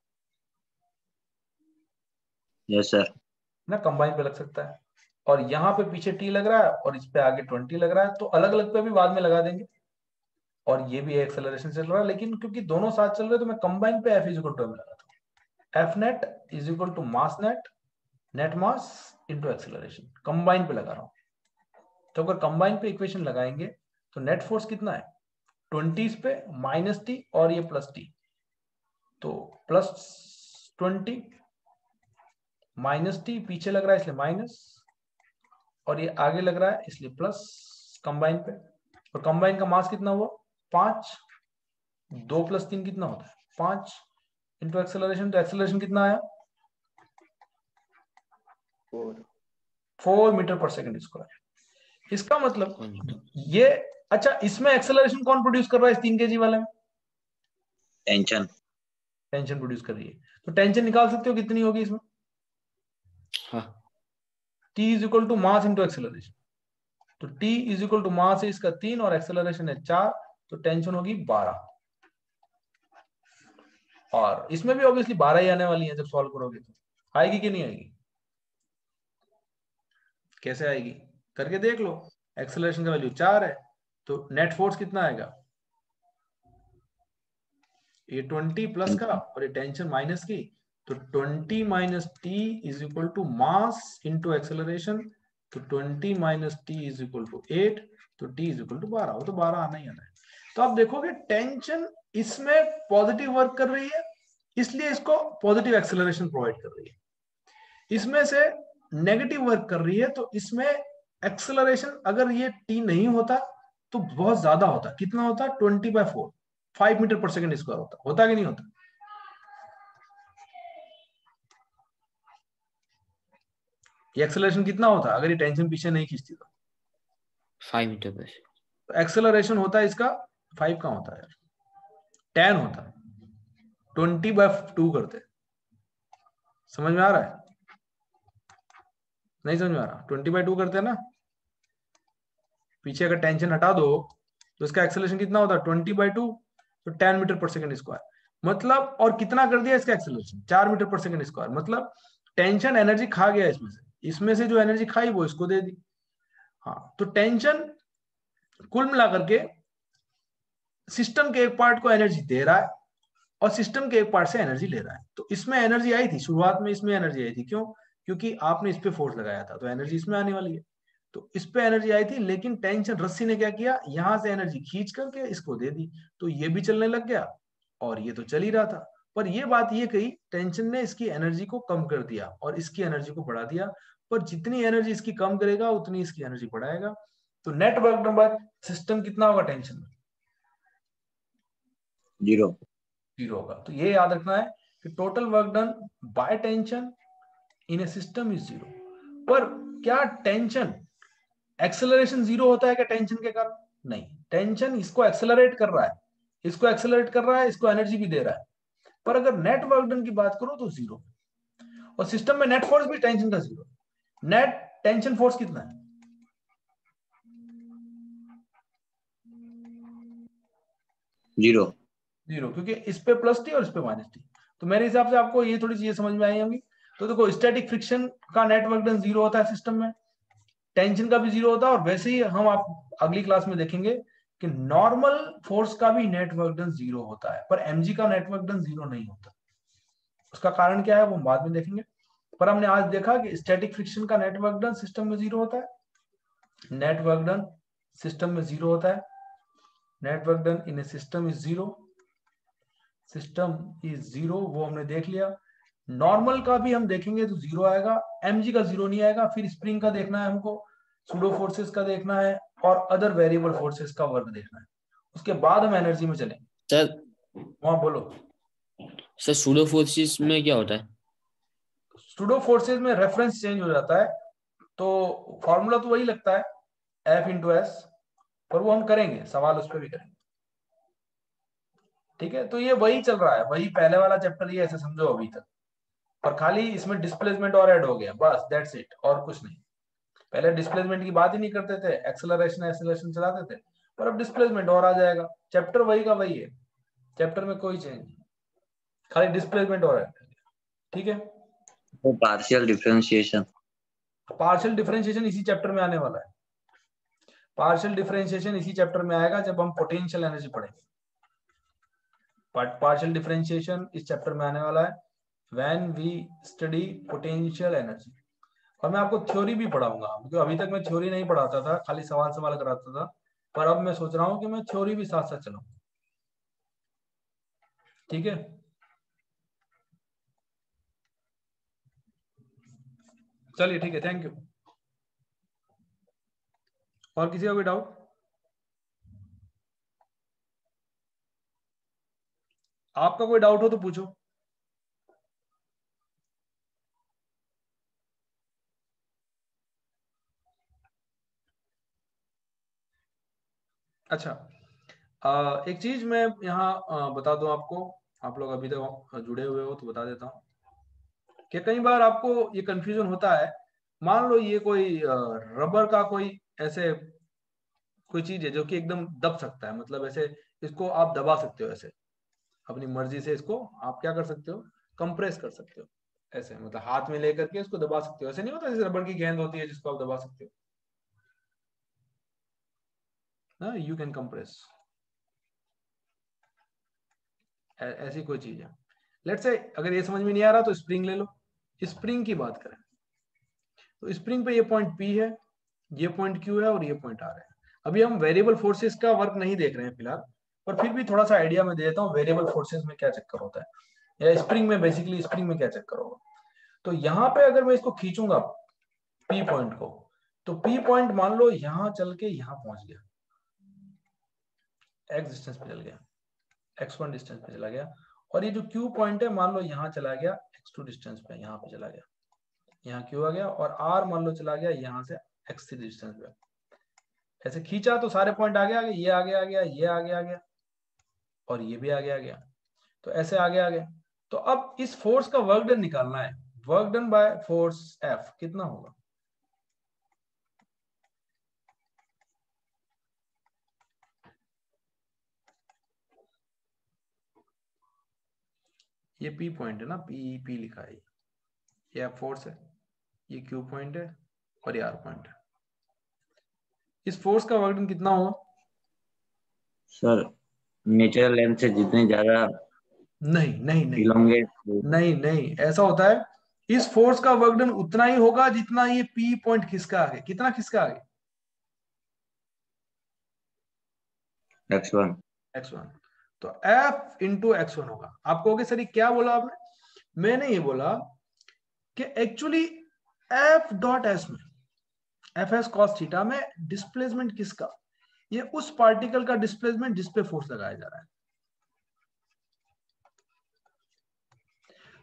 यस सर। ना, कंबाइन पे लग सकता है। और यहाँ पे पीछे टी लग रहा है और इस पे आगे 20 लग रहा है, तो अलग अलग पे भी बाद में लगा देंगे। और ये भी एक्सेलरेशन चल रहा है, लेकिन क्योंकि दोनों साथ चल रहे हैं तो मैं कंबाइन पे F = ma लगाता हूँ। F net = mass net net मास इंटू एक्सेलरेशन, कंबाइन पे लगा रहा हूं। तो अगर कंबाइन पे इक्वेशन लगाएंगे तो नेट फोर्स कितना है 20 पे माइनस टी और ये प्लस टी, तो प्लस 20 माइनस टी, पीछे लग रहा है इसलिए माइनस, और ये आगे लग रहा है इसलिए प्लस कंबाइन पे। और कंबाइन का मास कितना हुआ 5, 2 + 3 कितना होता है 5 इंटू एक्सेलरेशन, तो एक्सेलरेशन कितना आया 4 मीटर पर सेकंड स्क्वायर। इसका मतलब ये, अच्छा इसमें एक्सेलरेशन कौन प्रोड्यूस कर रहा है इस 3 kg वाले में? टेंशन। टेंशन प्रोड्यूस कर रही है। तो टेंशन निकाल सकते हो कितनी होगी इसमें? हाँ। T = मास इंटू एक्सेलरेशन। तो T = मास है इसका 3 और एक्सेलरेशन है 4, तो टेंशन होगी 12। और इसमें भी ऑब्वियसली 12 ही आने वाली है जब सॉल्व करोगे तो। आएगी कि नहीं आएगी? कैसे आएगी करके देख लो। एक्सेलरेशन का वैल्यू 4 है, तो नेट फोर्स कितना आएगा? ये 20 प्लस का और ये टेंशन माइनस की, तो 20 minus t is equal to mass into acceleration, तो 20 minus t is equal to 8, तो टी इज इक्वल टू 12। वो तो 12 आना ही आना है। तो आप देखोगे टेंशन इसमें पॉजिटिव वर्क कर रही है, इसलिए इसको पॉजिटिव एक्सेलरेशन प्रोवाइड कर रही है। इसमें से नेगेटिव वर्क कर रही है, तो इसमें एक्सेलरेशन अगर ये टी नहीं होता तो बहुत ज्यादा होता। कितना होता? 20/4, 5 मीटर पर सेकंड स्क्वायर होता कि नहीं होता? ये एक्सेलरेशन कितना होता अगर ये टेंशन पीछे नहीं खींचती तो? 5 मीटर पर सेकंड। तो एक्सेलरेशन होता है इसका 5 का होता है यार, 10 होता है, 20/2 करते। समझ में आ रहा है? नहीं समझ में आ रहा? 20/2 करते हैं ना। पीछे अगर टेंशन हटा दो तो इसका एक्सेलरेशन कितना होता है 20/2, तो 10 मीटर पर सेकंड स्क्वायर। मतलब और कितना कर दिया इसका acceleration 4 metre per second square. मतलब टेंशन एनर्जी खा गया इसमें से जो एनर्जी खाई वो इसको दे दी। हाँ, तो टेंशन कुल मिलाकर के सिस्टम के एक पार्ट को एनर्जी दे रहा है और सिस्टम के एक पार्ट से एनर्जी ले रहा है। तो इसमें एनर्जी आई थी शुरुआत में, इसमें एनर्जी आई थी। क्यों? क्योंकि आपने इस पे फोर्स लगाया था, तो एनर्जी इसमें आने वाली है। तो इस पे एनर्जी आई थी, लेकिन टेंशन रस्सी ने क्या किया, यहां से एनर्जी खींच करके इसको दे दी, तो ये भी चलने लग गया और ये तो चल ही रहा था। पर ये बात ये कही, टेंशन ने इसकी एनर्जी को कम कर दिया और इसकी एनर्जी को बढ़ा दिया। पर जितनी एनर्जी इसकी कम करेगा उतनी इसकी एनर्जी बढ़ाएगा। तो नेट वर्क नंबर सिस्टम कितना होगा टेंशन में? 0 होगा। तो ये याद रखना है कि total work done by tension in A system is 0। पर क्या टेंशन एक्सेलरेशन 0 होता है क्या टेंशन के कारण? नहीं, टेंशन इसको एक्सेलरेट कर रहा है, इसको एक्सेलरेट कर रहा है, इसको एनर्जी भी दे रहा है। पर अगर नेट वर्क डन की बात करो तो 0। और सिस्टम में नेट फोर्स भी टेंशन का 0। नेट टेंशन फोर्स कितना है? 0 क्योंकि इस पे प्लस टी और इस पे माइनस टी। तो मेरे हिसाब से आपको ये थोड़ी चीजें समझ में आई होंगी। तो देखो स्टैटिक फ्रिक्शन का नेट वर्क डन 0 होता है सिस्टम में, टेंशन का भी 0 होता है, और वैसे ही हम आप अगली क्लास में देखेंगे कि नॉर्मल फोर्स का भी नेट वर्क डन 0 होता है, पर एमजी का नेट वर्क डन 0 नहीं होता। उसका कारण क्या है वो हम बाद में देखेंगे। पर हमने आज देखा कि स्टैटिक फ्रिक्शन का नेट वर्क डन सिस्टम में 0 होता है, नेट वर्क डन सिस्टम में 0 होता है, net work done in A system is 0, system is 0, वो हमने देख लिया। नॉर्मल का भी हम देखेंगे तो 0 आएगा, एमजी का 0 नहीं आएगा। फिर स्प्रिंग का देखना है हमको, सूडो फोर्सेस का देखना है और अदर वेरिएबल फोर्सेस का वर्क देखना है। उसके बाद हम एनर्जी में चलेंगे। सर वहां बोलो। सर सूडो फोर्सेस में क्या होता है? सूडो फोर्सेस में रेफरेंस चेंज हो जाता है, तो फॉर्मूला तो वही लगता है F×S, पर वो हम करेंगे, सवाल उस पर भी करेंगे। ठीक है, तो ये वही चल रहा है, वही पहले वाला चैप्टर ही ऐसे समझो अभी तक। और खाली इसमें डिस्प्लेसमेंट और ऐड हो गया, बस दैट्स इट, और कुछ नहीं। पहले डिस्प्लेसमेंट की बात ही नहीं करते थे, एक्सेलरेशन चलाते थे, पर अब डिस्प्लेसमेंट और आ जाएगा। चैप्टर वही का वही है, चैप्टर में कोई चेंज नहीं, खाली डिस्प्लेसमेंट और ऐड। ठीक है, तो पार्शियल डिफरेंशिएशन इसी चैप्टर में आने वाला है। पार्शियल डिफरेंशिएशन इसी चैप्टर में आएगा जब हम पोटेंशियल एनर्जी पढ़ेंगे। पार्शियल डिफरेंशिएशन इस चैप्टर में आने वाला है। When we study potential energy. और मैं आपको थ्योरी भी पढ़ाऊंगा, क्योंकि अभी तक मैं थ्योरी नहीं पढ़ाता था, खाली सवाल सवाल कराता था, पर अब मैं सोच रहा हूँ कि मैं थ्योरी भी साथ साथ चलाऊं। ठीक है, चलिए ठीक है, थैंक यू। और किसी का कोई डाउट? आपका कोई डाउट हो तो पूछो। अच्छा, एक चीज मैं यहाँ बता दूं आपको, आप लोग अभी तक जुड़े हुए हो तो बता देता हूँ कि कई बार आपको ये कंफ्यूजन होता है। मान लो ये कोई रबर का कोई ऐसे कोई चीज है जो कि एकदम दब सकता है, मतलब ऐसे इसको आप दबा सकते हो, ऐसे अपनी मर्जी से इसको आप क्या कर सकते हो, कंप्रेस कर सकते हो, ऐसे मतलब हाथ में लेकर के इसको दबा सकते हो। ऐसे नहीं होता जैसे रबर की गेंद होती है जिसको आप दबा सकते हो, यू कैन कंप्रेस, ऐसी कोई चीज है। लेट्स से अगर ये समझ में नहीं आ रहा तो स्प्रिंग ले लो। स्प्रिंग की बात करें तो स्प्रिंग पे ये पॉइंट P है, ये पॉइंट Q है और ये पॉइंट R है। अभी हम वेरिएबल फोर्सेस का वर्क नहीं देख रहे हैं फिलहाल, पर फिर भी थोड़ा सा आइडिया मैं दे देता हूँ वेरिएबल फोर्सेस में क्या चक्कर होता है, या स्प्रिंग में, बेसिकली स्प्रिंग में क्या चक्कर होगा। तो यहाँ पे अगर मैं इसको खींचूंगा P पॉइंट को, तो P पॉइंट मान लो यहाँ चल के यहाँ पहुंच गया, x डिस्टेंस पे चल गया, x1 डिस्टेंस पे चला गया, और ये जो Q पॉइंट है मान लो यहाँ चला गया x2 डिस्टेंस पे, यहाँ पे चला गया, यहाँ Q आ गया, और R मान लो चला गया यहाँ से x3 डिस्टेंस पे। ऐसे खींचा तो सारे पॉइंट आगे आ गए, ये आगे आ गया, ये आगे आ गया, और ये भी आगे आ गया, तो ऐसे आगे आ गया। तो अब इस फोर्स का वर्क डन निकालना है, work done by force F कितना होगा। ये P पॉइंट है ना, P लिखा है, ये F फोर्स है, ये Q पॉइंट है और ये R पॉइंट है। इस फोर्स का वर्क डन कितना होगा सर? नेचुरल लेंथ से जितने ज्यादा नहीं नहीं नहीं इलोंगेट, नहीं नहीं, ऐसा होता है, इस फोर्स का वर्क डन उतना ही होगा जितना ये P पॉइंट खिसका आगे। कितना खिसका आगे? x1। x1, तो F इंटू x1 होगा। आप कहोगे सर ये क्या बोला आपने? मैंने ये बोला कि एक्चुअली F डॉट एस में, एफ एस कॉस थीटा में डिस्प्लेसमेंट किसका, ये उस पार्टिकल का डिस्प्लेसमेंट जिस पे फोर्स लगाया जा रहा है।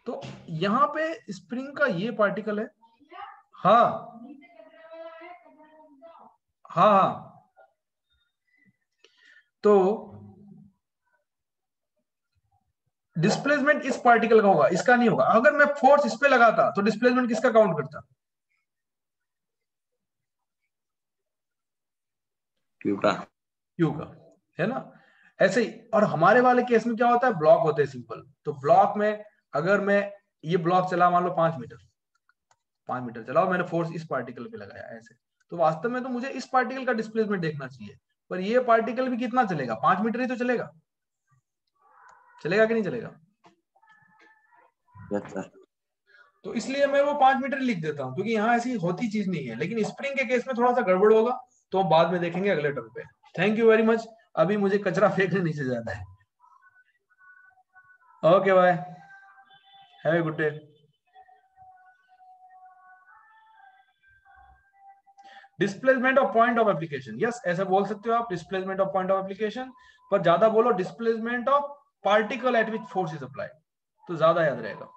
तो यहां पे स्प्रिंग का ये पार्टिकल है, हाँ हाँ हाँ, तो डिस्प्लेसमेंट इस पार्टिकल का होगा, इसका नहीं होगा। अगर मैं फोर्स इस पे लगाता तो डिस्प्लेसमेंट किसका काउंट करता? क्यू का। क्यू का, है ना। ऐसे ही, और हमारे वाले केस में क्या होता है, ब्लॉक होते हैं सिंपल। तो ब्लॉक में अगर मैं ये ब्लॉक चला मान लो 5 मीटर, 5 मीटर चलाओ, मैंने फोर्स इस पार्टिकल पे लगाया ऐसे, तो वास्तव में तो मुझे इस पार्टिकल का डिस्प्लेसमेंट देखना चाहिए, पर ये पार्टिकल भी कितना चलेगा, 5 मीटर ही तो चलेगा। चलेगा कि नहीं चलेगा? Yes sir. तो इसलिए मैं वो 5 मीटर लिख देता हूँ, क्योंकि यहाँ ऐसी होती चीज नहीं है। लेकिन स्प्रिंग के केस में थोड़ा सा गड़बड़ होगा, तो हम बाद में देखेंगे अगले टर्म पे। Thank you very much. अभी मुझे कचरा फेंकने नीचे जाना है। Okay bye, have a good day. Displacement of point of application, yes ऐसा बोल सकते हो आप, displacement of point of application, पर ज्यादा बोलो displacement of particle at which force is applied, तो ज्यादा याद रहेगा।